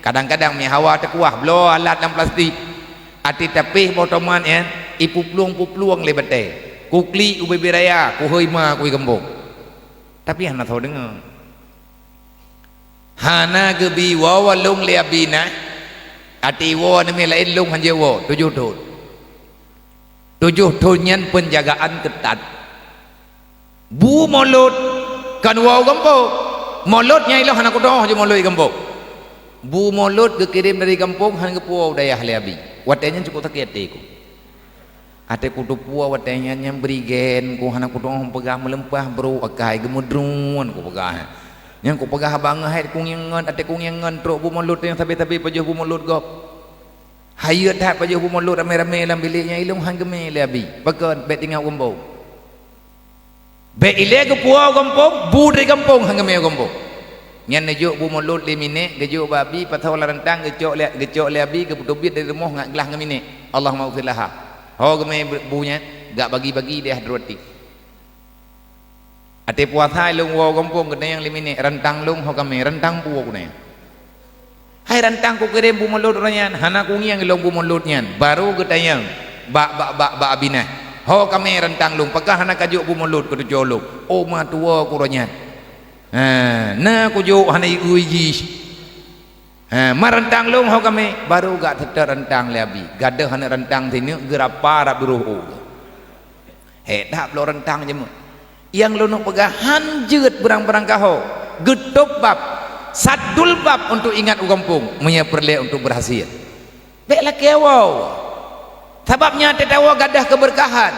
kadang-kadang me hawa tekuah blo alat dalam plastik ati tapi botoman en ipu pluang le bate ku kli u be raya ku hoi ma ku gembok tapi hana tahu dengar hana gebi wawa long le abina ati wo ni lain long hanje wo 7 tahun nyen penjagaan ketat bu mulut kan wow gembok mulut nyai lo hana ku doh je mulut gembok bu mulut ke kirim dari kampung han ke puau dayah le abi watenya cukup tak ku ate kudu puau watenya nyam berigen ku hana ku doh pegah melempah bro akai gemudrun ku pegah yang ku pegah bangai ku ngengan ate ku ngengan truk bu mulut yang tabi-tabi pajuh bu mulut gop hayat tak pajuh bu mulut rame-rame dalam biliknya ilung hang geme le abi bagon bet tinggal gembok bet ile ke puau kampung bu dari kampung hang geme gembok nyan nejuk bu mulut 5 minit gejuk babi patau la rentang gecok le abi ke putubit dari rumah ngak gelah ngemine Allah maghfirlah ho geme bunya gak bagi-bagi dia hadroti ate puasai lung wo kampung gede yang 5 minit rentang lung ho kami rentang puau kuna hai rentang ku kirim bu mulut ranyan hana ku ngiang lung bu mulut nyan baru gede yang ba abina ho kami rentang lung pekah hana kajuk bu mulut ku joluk oh ma tua ku ranyan na ku jo hana uji marentang long ho kami baru gak teter rentang lebi gadah hana rentang sini gerapa rap ruhu dak lo rentang jemu yang lo nak pegah hanjut berang-berang kaho getup bab sadul bab untuk ingat u kampung punya perle untuk berhasil beklah kewau sebabnya tetawa gadah keberkahan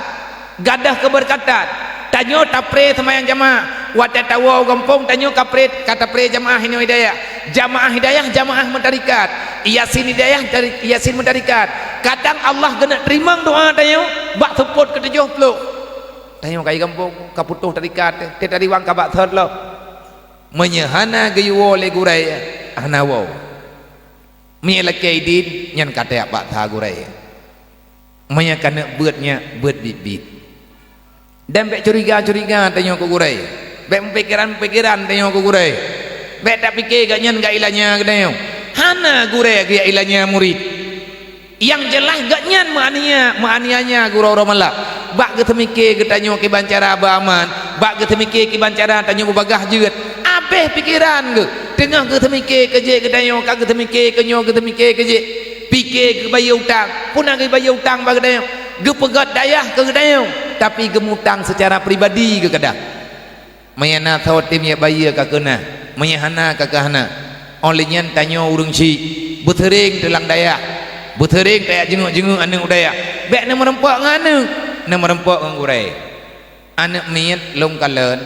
gadah keberkatan tanyo tapre semayang jamaah wata tawa kampung tanyo kapret kata pre jamaah ini hidayah jamaah mentarikat yasin hidayah dari yasin mentarikat kadang Allah kena terima doa tanyo bak support ke 70 tanyo kai kampung kaputuh tarikat te tadi wang kabak third lo menyehana gayuwo le gurai hanawo mielakai din nyan kata bak tha gurai menyakana beutnya beut bibit dan bek curiga tanyo ku gurai bek pikiran tanyo ku gurai bek tak pikir gak nyan gak ilahnya tanyo hana gurai gak ilahnya murid yang jelas gak nyan maanianya guru malak bak ge temikir ge tanyo ke bancara abaman bak ge temikir ke bancara tanyo bagah jeut abeh pikiran ge tengah ge temikir ke je ge tanyo kag ge temikir ke nyo ge temikir ke je pikir ke bayar utang punang ke bayar utang bagi tanyo ge pegat dayah ke tanyo tapi gemutang secara pribadi ke kedah mayana thau tim ya bayar ka kena mayahana ka kahana olehnya tanyo urang si betering telang dayah betering dayah jenguk anu dayah bek na merempak nganu na merempak ngurai anak miet long kalen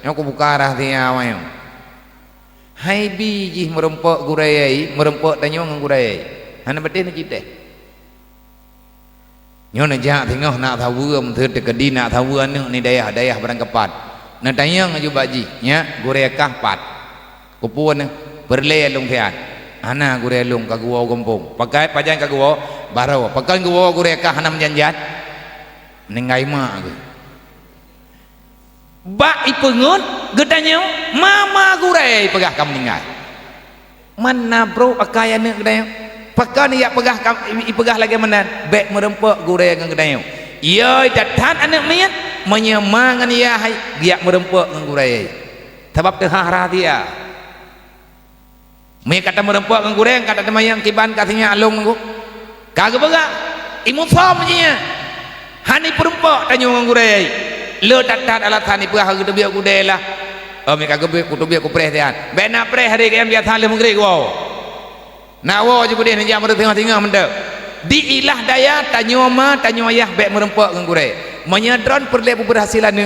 aku buka arah dia awang hai biji merempak gurai merempak tanyo ngurai hana bete na cite nyon ja tengah nak thawuam theu tekedi nak thawuan ni dayah barang kepat na tayang aju baji nya gurai kah pat kupuan berle long thian ana gurai long ka guau kampung pakai pajang ka guau baro pakai guau gurai kah hana menjanjat ningai ma ge ba ipeungeut gedanyo mama gurai pegah kam ningai mana bro akayana gedanyo Pakar ni yak pegah lagi menan bek merempok gureh dengan kedai ya datan anak mian menyemangan ya hai yak merempok dengan gureh sebab teh harah dia me kata merempok dengan gureh kata temayang kiban katanya alung ku kagak begak imut som nya hani perempok tanyo dengan gureh le datan alatan ni pegah gede biak gudeh lah me kagak ku biak ku preh tian be na preh hari kiam biasa le mengri ku nawa je budih ni jam tengah-tengah mendek diilah daya tanyo ma tanyo ayah bek merempok dengan gureh menyadron perlek berhasilan ni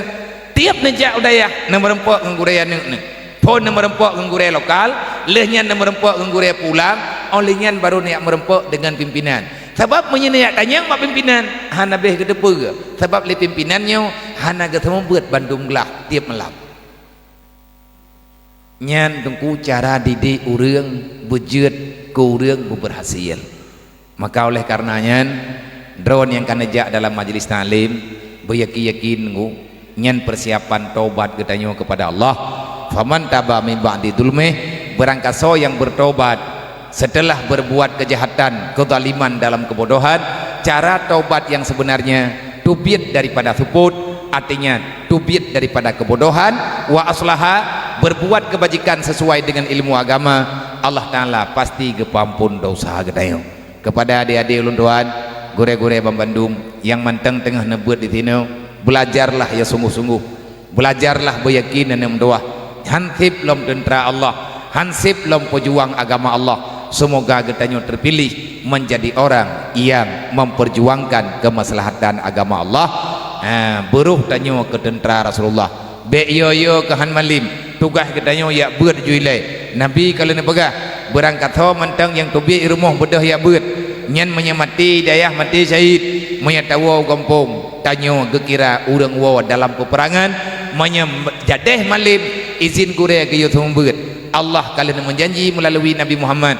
tiap nejak udayah na merempok dengan gureh ni pun na merempok dengan gureh lokal lehnya na merempok dengan gureh pulang olehnya baru niat merempok dengan pimpinan sebab menyenak tanya mak pimpinan hana beh kedepe sebab le pimpinannya hana ketemu buat bandung gelah tiap malam nyan tungku cara didik urang bejut kurang berhasil maka oleh karenanya drone yang kan ajak dalam majlis taklim beryakin nyan persiapan taubat katanya kepada Allah faman taba min ba'di dzulmih berangkaso yang bertobat setelah berbuat kejahatan kezaliman dalam kebodohan cara taubat yang sebenarnya tubit daripada suput artinya tubit daripada kebodohan wa aslaha berbuat kebajikan sesuai dengan ilmu agama Allah Ta'ala pasti kepampun dosa gedayong kepada adik-adik ulun tuan gore-gore Bandung yang manteng tengah nebut di sini belajarlah ya sungguh-sungguh belajarlah beryakin dan mendoa hansip lom tentera Allah hansip lom pejuang agama Allah semoga gedayong terpilih menjadi orang yang memperjuangkan kemaslahatan agama Allah beruh tanyo ke tentera Rasulullah be yo ke han malim tugas gedayong ya beut juilai Nabi kalau ni pegah berangkat ho mantang yang tubi rumah bedah ya beut nyan menyamati dayah mati syahid menyatawa kampung tanyo gekira urang wa dalam peperangan menyajadeh malim izin gure ke yuthum beut Allah kalian menjanji melalui Nabi Muhammad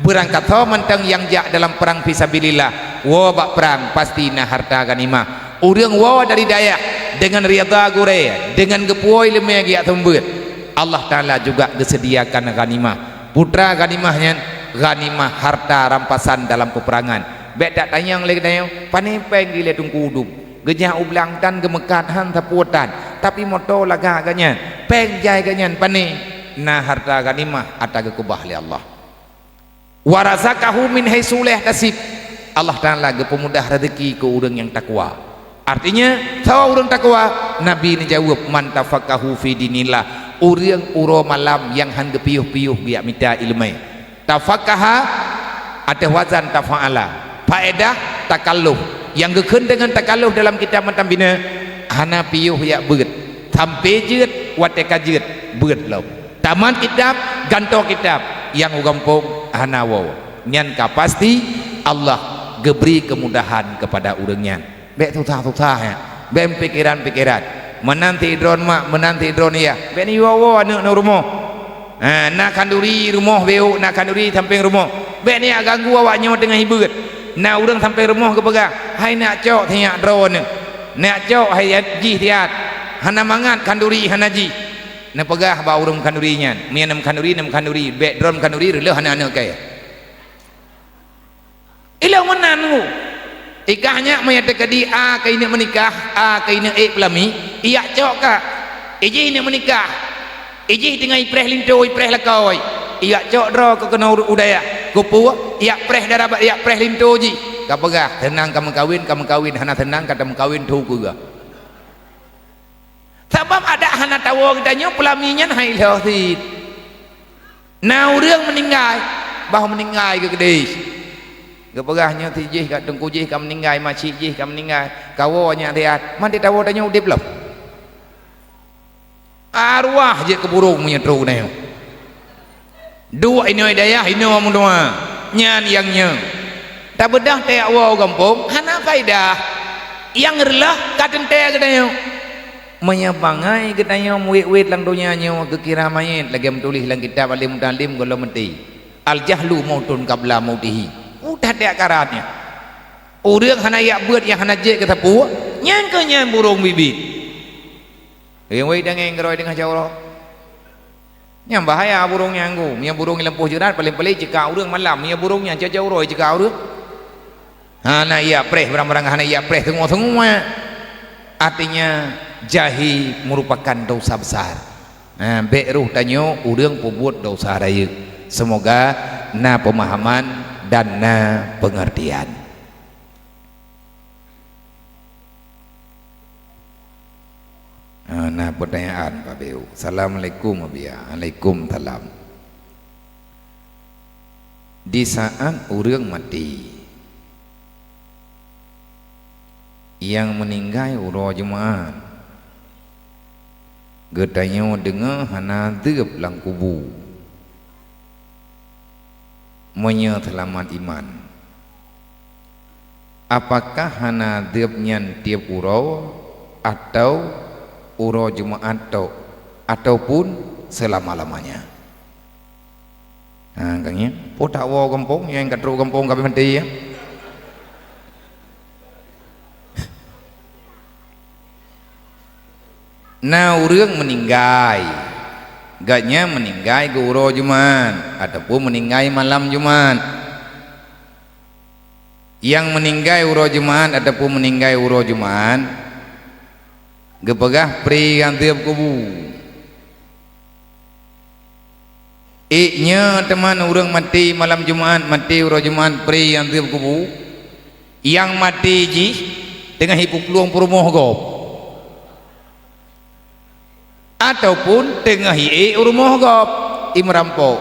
berangkat ho mantang yang jak dalam perang fisabilillah wa bak perang pasti na harta ganimah urang wa dari dayah dengan riyadha gure dengan gepuoi lemeh gi atum beut Allah Ta'ala juga disediakan ganimah putra ganimahnya ganimah harta rampasan dalam peperangan bek tak tanyang lagi tanyang panepeng gile tungku uduk gejah ublang tan gemekat han taputan tapi moto laga ganyan peng jai ganyan pane na harta ganimah ataga kubah li Allah warazakahu min haisuleh tasib Allah Ta'ala gepemudah rezeki ke urang yang takwa artinya tahu urang takwa Nabi ni jawab man tafaqahu fi dinillah urang uro malam yang han gepiuh-piuh biak minta ilmu tafaqaha ada wazan tafa'ala faedah takalluf yang gekeun dengan takalluf dalam kitab mentambina hana piuh ya beut sampai jeut wate kajeut beut lom taman kitab ganto kitab yang ugampung hana waw nyan ka pasti Allah geberi kemudahan kepada urangnya bek tutah-tutah ya bek pikiran-pikiran menanti drone mak menanti drone ya beni wawo anak no rumah nak kanduri rumah beu nak kanduri samping rumah beni ganggu awaknya dengan hibeut na urang sampai rumah ke pegah hai nak cok tiak drone nak cok hai ji tiat hana mangat kanduri hana ji na pegah ba urang kandurinya mianam kanduri bek drone kanduri reuh hana anak kaya ilau menanu ikahnya menyatakan di a kaina menikah a kaina pelami iya cok ka iji ni menikah iji dengan ipreh linto ipreh lakoi iya cok dro ke kena udaya kupu iya preh darab iya preh linto ji ka pegah tenang kamu kawin hana tenang kata mengkawin tu juga sebab ada hana tawo katanya pelaminya hai leusit na urang meninggal bah meninggal ke gede keperahnya tijih kat tengku jih kam meninggal makcik jih kam meninggal kawanya lihat man dia tahu tanya udip belum arwah je keburung menyetru na dua ini daya ini mundua nyan yangnya tak bedah teh awal kampung hana faedah yang relah katen teh katanya menyabangai katanya muit-muit lang dunia nya kekira main lagi menulis lang kitab alim mutalim kalau mati al jahlu mautun qabla mautihi udah ada akarannya urang hana yak beut yang hana je kata pu nyan ke nyan burung bibit yang wei dengan ngeroi dengan jawro yang bahaya burungnya anggu yang burung lempuh jerat paling-paling jika urang malam yang burungnya jauh-jauh roi jika urang hana iya preh barang-barang hana iya preh tengok-tengok artinya jahi merupakan dosa besar. Nah, beruh tanyo urang pembuat dosa raya. Semoga na pemahaman dan na pengertian. Nah, pertanyaan Pak Beu. Assalamualaikum Waalaikumsalam. Di saat urang mati, yang meninggal uro jemaah getanyo dengar hana dep lang kubu menyelamat iman. Apakah hana dep nyan tiap uro atau uro jemaat ataupun selama-lamanya? Nah, kangnya po tak wo kampung yang katru kampung kami mati ya. Nah, urang meninggal gaknya meninggal ke uro Jumat ataupun meninggal malam Jumat. Yang meninggal uro Jumat ataupun meninggal uro Jumat gepegah pri yang tiap kubu iknya teman urang mati malam Jumat mati uro Jumat pri yang tiap kubu yang mati ji tengah hidup peluang perumoh gop ataupun tengah hi'i rumah gop imrampo.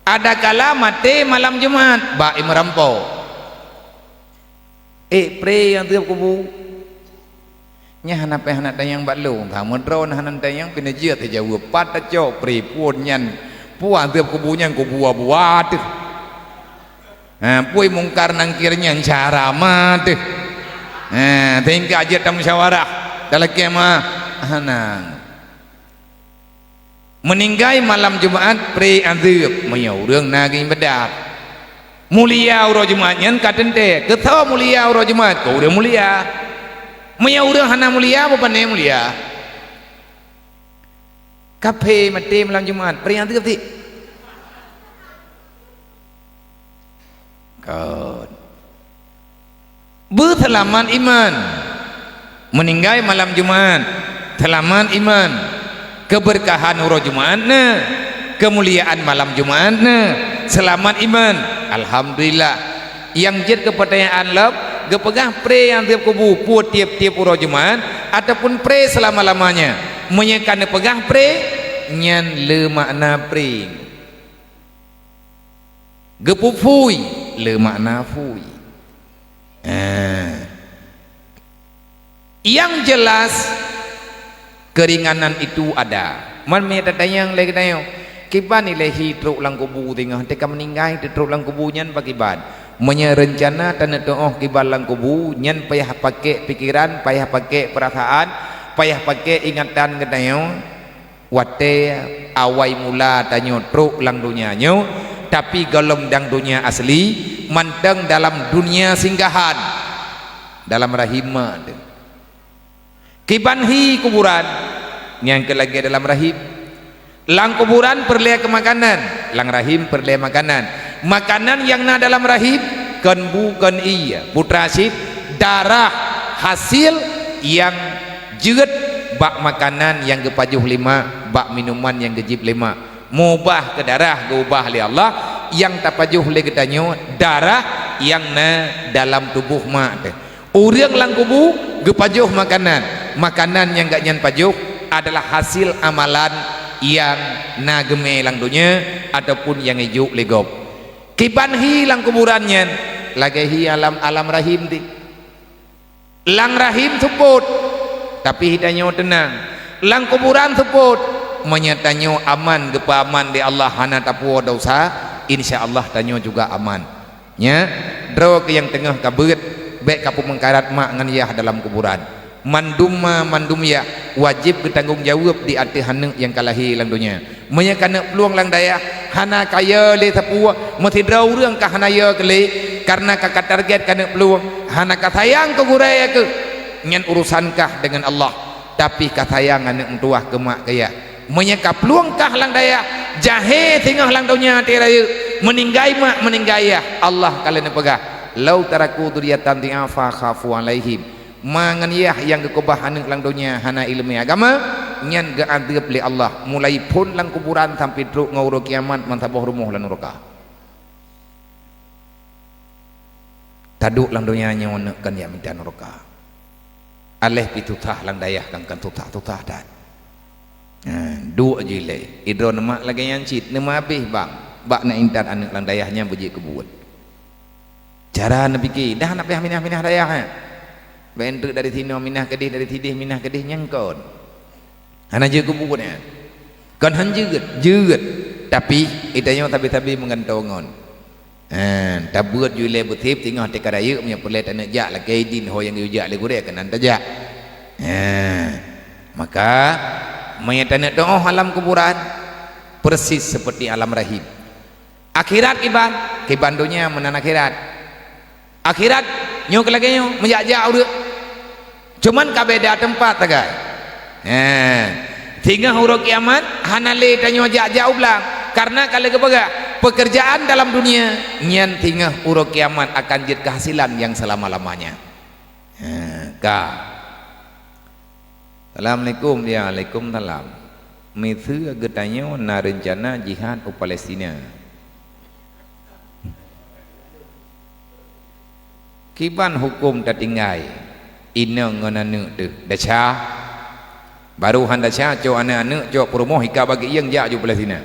Ada kala mati malam Jumat ba imrampo pre yang tiap kubu nya hana pe hana tayang balu thamedro hana tayang pinajia te jawab pat co pre pun nyan puan tiap kubunya kubu buat puy mungkar nangkirnya cara mat tinggal aja tam musyawarah dalam kemah hanang meninggal malam Jumat pre azab menyau urang naging bedak mulia uro Jumat nyen katente ketho mulia uro Jumat ko urang mulia menyau urang hana mulia apa pane mulia kape mati malam Jumat pre azab ti god bertelaman iman meninggal malam Jumat telaman iman keberkahan uro Jumatna kemuliaan malam Jumatna selamat iman alhamdulillah yang jid kepertanyaan lab gepegah pre yang tiap kubu put tiap-tiap uro Jumat ataupun pre selama-lamanya menyekan pegah pre nyan le makna pre gepupui le makna fui yang jelas keringanan itu ada. Man me tatayang lagi tayo. Kiban ilahi truk lang kubu tengah teka meninggal truk lang kubu nyan pakiban. Menya rencana tanah doa kiban lang kubu nyan payah pakai pikiran, payah pakai perasaan, payah pakai ingatan ke tayo. Wate awai mula tanyo truk lang dunia nyo, tapi galem dang dunia asli, manteng dalam dunia singgahan, dalam rahimah. Kiban hi kuburan yang lagi dalam rahim lang kuburan perleh ke makanan lang rahim perleh makanan makanan yang na dalam rahim kan bukan iya putra sip darah hasil yang jeut bak makanan yang kepajuh lima bak minuman yang gejib lima mubah ke darah keubah li Allah yang tapajuh le ketanyo darah yang na dalam tubuh mak urang lang kubu gepajuh makanan yang gak nyan pajuh adalah hasil amalan yang nageme lang dunia ataupun yang ijuk legop kiban hilang kuburannya lagi hi alam rahim di lang rahim support tapi hidanyo tenang lang kuburan support menyatanyo aman gepa aman di Allah hana tapu dosa insyaallah tanyo juga aman nya dro ke yang tengah kabut baik kapu mengkarat mak ngan yah dalam kuburan mandum ya wajib bertanggung jawab di hati haneng yang kalahi lang dunia menyakana peluang lang daya hana kaya le tapua mesti draw urang ka hana ya kele karena kakak target kana peluang hana kasayang ke guraya ke ngan urusankah dengan Allah tapi kasayang anak tuah ke mak kaya menyekap luangkah lang daya jahe tengah lang dunia tiraya meninggai mak meninggai ya Allah kalian pegah lau taraku duriyatan ti'afa khafu alaihim mangan yah yang kekubah anak lang dunia hana ilmu agama nyan gaadab li Allah mulai pun lang kuburan sampai truk nguruk kiamat mantaboh rumuh lan neraka taduk lang dunia nyawana kan ya minta neraka aleh pitutah lang dayah kang kan tutah dan dua jile idro nama lagi yang cit nama habis bang bak nak intan anak lang dayahnya berjik kebuat cara nak fikir dah nak pihak minah dayah bentuk dari sini minah kedih dari tidih minah kedih nyangkon hana je kebuat kan han jeget tapi itanya tapi mengantongon tabut jile betip tengah tekadaya punya pelet anak jak lah kaidin ho yang yujak le gurek kanan tajak maka mayat anak doa alam kuburan persis seperti alam rahim akhirat kiban dunia menan akhirat nyok lagi nyok menjak udah cuman kabeda tempat tagai tinggal huruf kiamat hanale tanyo jauh belang karena kalau kebaga pekerjaan dalam dunia nyan tinggal huruf kiamat akan jadi kehasilan yang selama-lamanya Assalamualaikum ya Waalaikumsalam mithu agetanyo na rencana jihad ke Palestina kiban hukum tatinggai ina ngananu tu dacha baru han dacha co anak-anak co promo hika bagi yang jak ju Palestina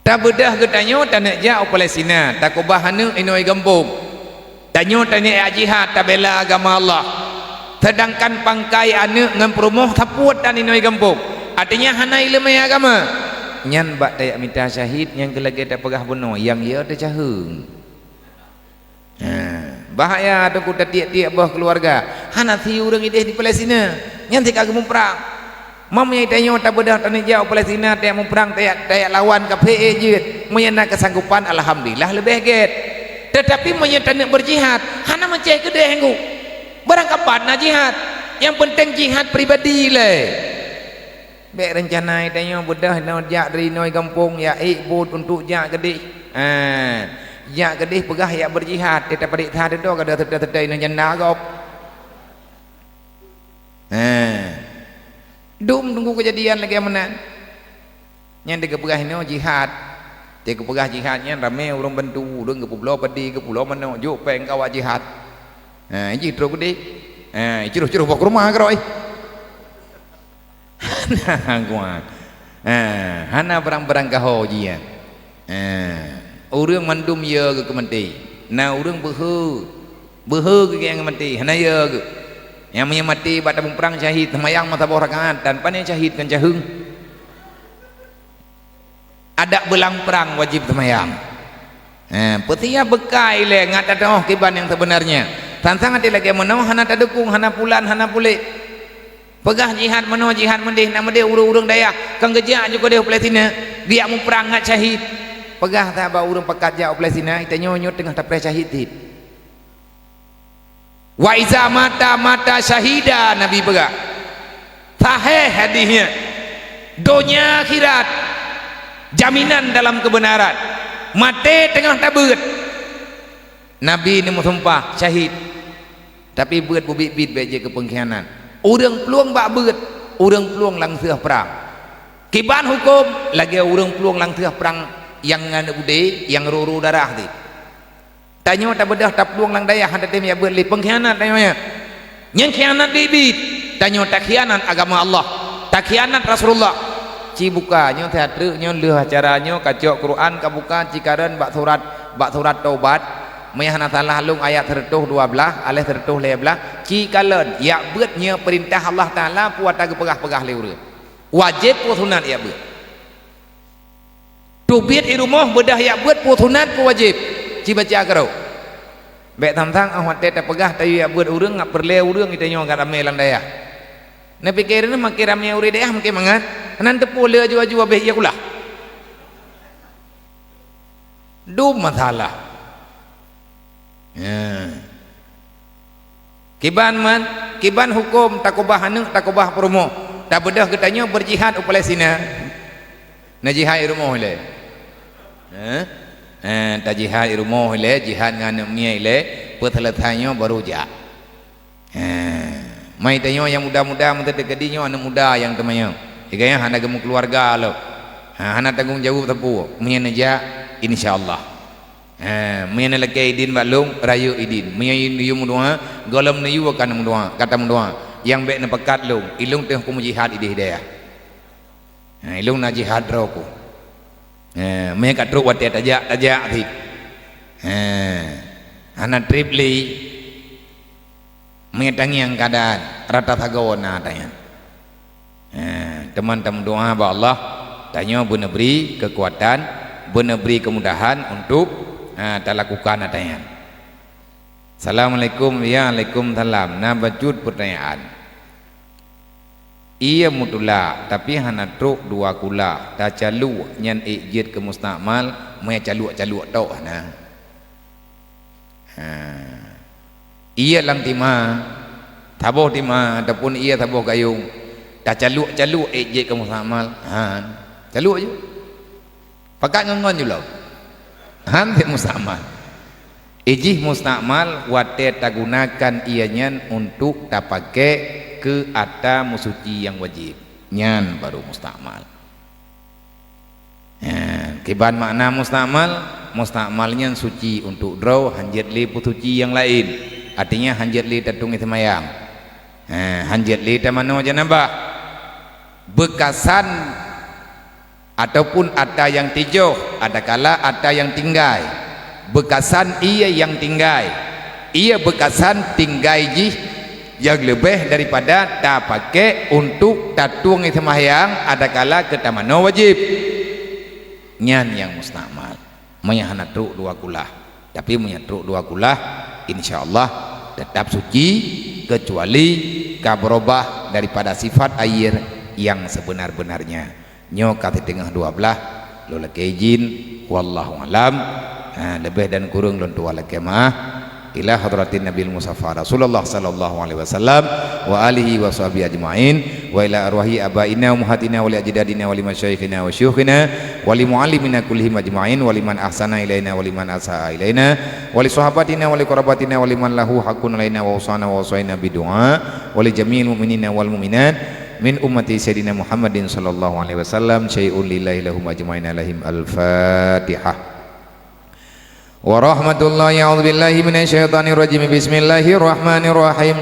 tak bedah getanyo tanak jak Palestina tak kubah anu inoi gembung tanyo tanya jihad tabela agama Allah sedangkan pangkai anak ngan promoh tapuat dan inoi gembung artinya hana ilmu agama nyan bak tayak minta syahid yang kelagi tak pegah bunuh yang ia ada cahung bahaya ada ku tiap-tiap bah keluarga hana thi urang ideh di Palestina nyan tik agama perang mamnya tanyo tak bedah tanah jauh Palestina tayak mau perang tayak lawan ke PE jeut menyana kesanggupan alhamdulillah lebih get tetapi menyatakan berjihad hana menceh gede henggu barang kapan nak jihad yang penting jihad pribadi le baik rencana itanya bedah nak jak dari noi kampung ya ikut untuk jak gede jak gede pegah ya berjihad tetap pada thad do kada tedai nan janda gop dum tunggu kejadian lagi menan yang dia pegah no jihad dia kepegah jihadnya ramai orang bantu orang ke pulau padi ke pulau mana juk peng kawat jihad ini terus gede ciruh-ciruh bawa ke rumah keroi hana barang-barang kaho jia orang mandum ya ke mati nah orang behe ke yang mati hana ya ke yang mati baca perang syahid semayang mata bawah rakaat dan panen syahid kan cahung ada belang perang wajib semayang petinya bekai le ngata doh kiban yang sebenarnya tansang hati lagi menau hana tadukung hana pulan hana pulih pegah jihad menau jihad mendih nama dia urung-urung daya kang gejak juga dia Palestina dia mau perang ngat syahid pegah tak ba urung pekat jak Palestina kita nyonyot tengah tapre syahid wa iza mata syahida nabi pegah sahih hadisnya dunia akhirat jaminan dalam kebenaran mati tengah tabut nabi ni sumpah syahid tapi beut bubit-bit beje ke pengkhianat urang peluang bak beut urang peluang lang teuh perang kiban hukum lagi urang peluang lang teuh perang yang ngana bude yang ruru darah ti tanyo tak bedah tak peluang lang daya handa tem ya beut li pengkhianat tanyo nya yang khianat bibit tanyo tak khianat agama Allah tak khianat Rasulullah cibuka nyo teatre nyo leuh acaranya kacok Quran kabuka cikaran bak surat taubat mayah natalah lung ayat 112 alih 115 cikalan ya beut nya perintah Allah taala puat tag pegah-pegah leure wajib putunat ya beut tubit di rumah bedah ya beut putunat pu wajib ci baca karo bek tantang ahwat teh pegah tayu ya beut urang ngap perle urang kita nyo garame lan daya na pikirin makirame uri deh mungkin mangat nan tepu le jua-jua beh ya kula du masalah kiban man kiban hukum takubah anak takubah perumo tak bedah katanya berjihad ke Palestina na jihad rumah le tak jihad rumah le jihad dengan mia le pertelatannya baru ja mai tanya yang muda-muda mun tekadinya anak muda yang temannya iganya hana gemu keluarga lo hana tanggung jawab tepu mia naja insyaallah mia lagi idin balung rayu idin mia yu mudua golam ni yu akan mudua kata mudua yang baik na pekat long ilung teh hukum jihad ide hidayah ilung na jihad roku mia kat ru wat tajak thi hana tripli mengetangi yang keadaan rata thagona tanya teman-teman doa ba Allah tanya benar beri kekuatan benar beri kemudahan untuk tak lakukan tanya. Assalamualaikum ya Waalaikumsalam. Nah bajud pertanyaan ia mutula tapi hana truk dua kula tak calu nyan ijid ke mustakmal mai calu tok nah ia lang tima taboh tima ataupun ia taboh gayung tak calu ejek ke mustakmal calu aja pakat ngongon julau han te mustakmal ejih mustakmal wate tak gunakan ianya untuk tak pakai ke ata musuci yang wajib nyan baru mustakmal kiban makna mustakmalnya suci untuk draw hanjat li putuci yang lain artinya hanjat li tatung itamayang hanjat li tamano janabah bekasan ataupun ata yang tijoh ada kala ata yang tinggai bekasan ia yang tinggai ia bekasan tinggai jih yang lebih daripada tak pakai untuk tatung itamayang ada kala ke tamano wajib nyan yang mustakmal menyahana truk dua kulah tapi punya truk dua kulah insyaallah tetap suci kecuali kabrobah daripada sifat air yang sebenar-benarnya nyo kata tengah dua belah lo lagi izin wallahu alam lebih dan kurang lon tua lagi mah ila hadratin nabil musafa Rasulullah sallallahu alaihi wasallam wa alihi wa sahbihi ajmain wa ila arwahi abaina wa muhatina wa li ajdadina wa li masyayikhina wa syuyukhina wa li muallimina kullihim ajmain wa liman ahsana ilaina wa liman asaa ilaina wa li sahabatina wa li qarabatina wa liman lahu haqqun alaina wa usana wa usaina bidu'a wa li jami'il mu'minina wal mu'minat min ummati sayyidina Muhammadin sallallahu alaihi wasallam syai'un lillahi lahum ajmain alaihim al-fatihah wa rahmatullahi a'udzubillahi minasyaitonir rajim bismillahirrahmanirrahim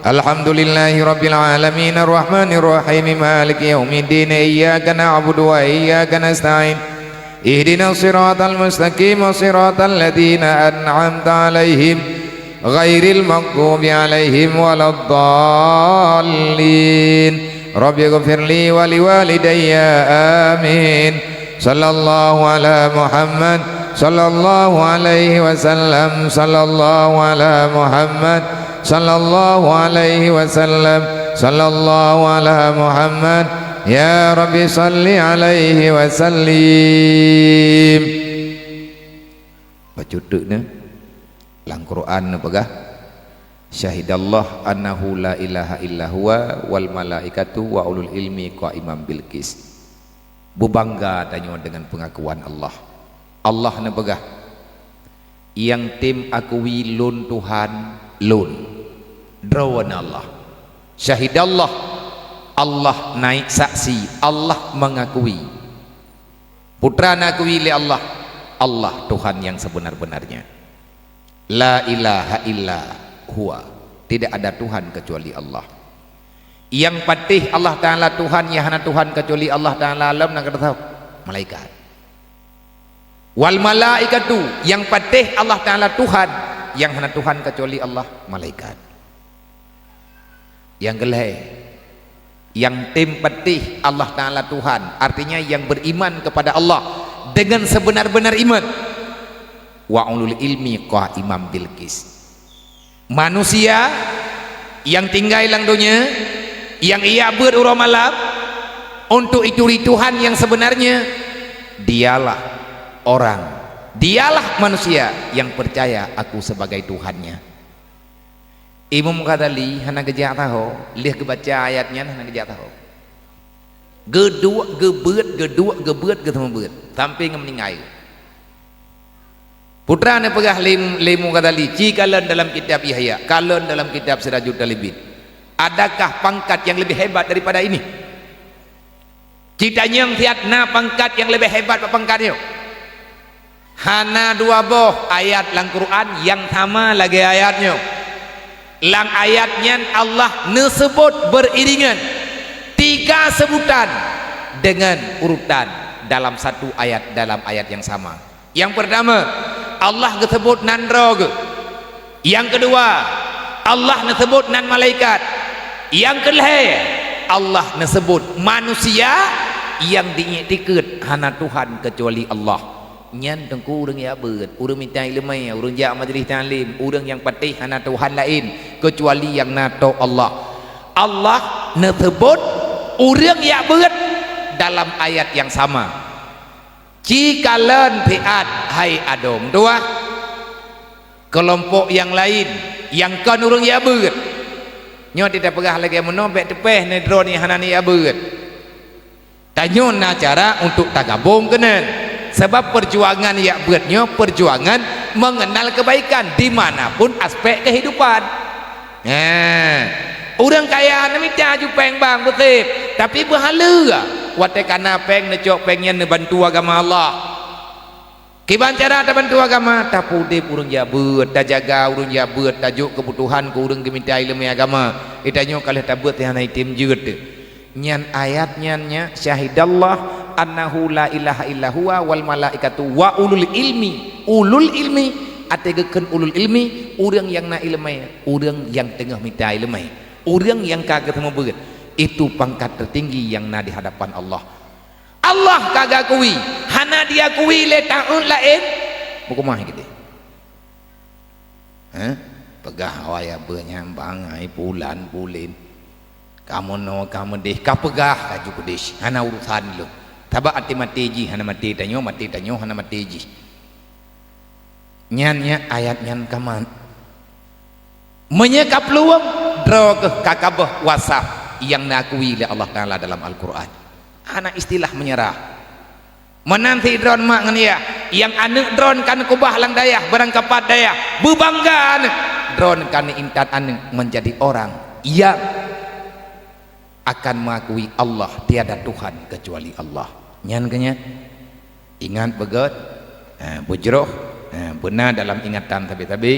alhamdulillahi rabbil alamin arrahmanir rahim maliki yaumiddin iyyaka na'budu wa iyyaka nasta'in ihdinas siratal mustaqim siratal ladzina an'amta 'alaihim ghairil maghdubi 'alaihim waladdallin rabbi ighfirli wa liwalidayya amin sallallahu ala Muhammad sallallahu alaihi wasallam sallallahu ala Muhammad sallallahu alaihi wasallam sallallahu ala Muhammad ya rabbi salli alaihi wasallim baca dekna lang Quran pegah syahidallah annahu la ilaha illa huwa wal malaikatu wa ulul ilmi qaiman bil qis berbangga tanya dengan pengakuan Allah Allah na pegah yang tim akui lun Tuhan lun drawan Allah syahidallah Allah naik saksi Allah mengakui putra nakui li Allah Allah Tuhan yang sebenar-benarnya la ilaha illa huwa tidak ada Tuhan kecuali Allah yang patih Allah Ta'ala Tuhan yang hana Tuhan kecuali Allah Ta'ala alam nak kata tahu malaikat wal malaikatu yang patih Allah Ta'ala Tuhan yang hana Tuhan kecuali Allah malaikat yang gelai yang tim patih Allah Ta'ala Tuhan artinya yang beriman kepada Allah dengan sebenar-benar iman wa ulul ilmi qaiman bil qis manusia yang tinggal lang dunia yang ia berurau malam untuk ituri Tuhan yang sebenarnya dialah orang dialah manusia yang percaya aku sebagai Tuhannya Imam Ghazali hana gejak tahu lihat kebaca ayatnya hana gejak tahu gedua gebeut ketemu beut sampai ngemeninggai putra ne pegah Imam Ghazali cikalan dalam kitab Ihya kalon dalam kitab Sirajul Talibin adakah pangkat yang lebih hebat daripada ini citanya yang tiatna pangkat yang lebih hebat pangkatnya hana dua boh ayat lang Quran yang sama lagi ayatnya lang ayatnya Allah nesebut beriringan 3 sebutan dengan urutan dalam satu ayat dalam ayat yang sama. Yang pertama Allah disebut nan roh. Yang kedua Allah disebut nan malaikat. Yang kelih Allah disebut manusia yang dinyatikan hana Tuhan kecuali Allah. Nyan tengku urang ya beut urang minta ilmu urang jak majlis taklim urang yang patih hana Tuhan lain kecuali yang nato Allah. Allah disebut urang ya beut dalam ayat yang sama. Cikalan fiat hai adom dua kelompok yang lain yang kan urang ya beut nyo tidak pegah lagi menobek tepeh ne drone ni hana ni ya beut tanyo na cara untuk tagabung kenen sebab perjuangan ya beutnya perjuangan mengenal kebaikan dimanapun aspek kehidupan. Orang kaya nak minta jupeng bang betul tapi berhala wate kana peng necok pengnya ne bantu agama Allah kiban cara ta bantu agama ta pudip urang ya beut ta jaga urang ya beut tajuk kebutuhan ku urang minta ilmu agama itanyo kalau ta beut yang itim jeut nyan ayat nyannya syahidallah annahu la ilaha illa huwa wal malaikatu wa ulul ilmi ategekeun ulul ilmi urang yang na ilmu urang yang tengah minta ilmu urang yang kagak temu beut itu pangkat tertinggi yang na di hadapan Allah. Allah kagak kui hana dia kui le taun lain bukumah gitu pegah waya benyambang ai bulan bulin kamu no kamu deh kapegah kaju kudes hana urusan lo taba ati mateji hana mati tanyo hana mateji nyannya ayat nyan kaman menyekap luang dro ke kakabah wasaf yang nakui oleh Allah Ta'ala dalam Al-Quran anak istilah menyerah menanti drone mak ngania yang anak drone kan kubah lang dayah barang kapat dayah bebanggaan drone kan intan anak menjadi orang yang akan mengakui Allah tiada Tuhan kecuali Allah nyan kenya ingat begot bujroh benar dalam ingatan tapi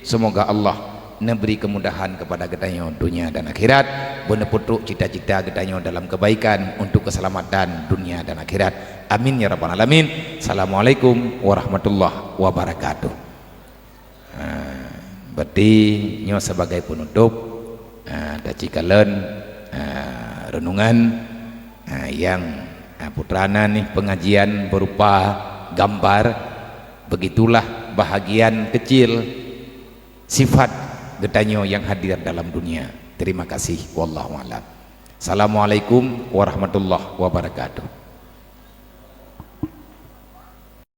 semoga Allah memberi kemudahan kepada kita dunia dan akhirat benar putruk cita-cita kita dalam kebaikan untuk keselamatan dunia dan akhirat amin ya rabbal alamin. Assalamualaikum warahmatullahi wabarakatuh. Berarti nyo sebagai penutup dacikalen renungan yang putrana nih pengajian berupa gambar begitulah bahagian kecil sifat getanyo yang hadir dalam dunia. Terima kasih wallahu a'lam. Assalamualaikum warahmatullahi wabarakatuh.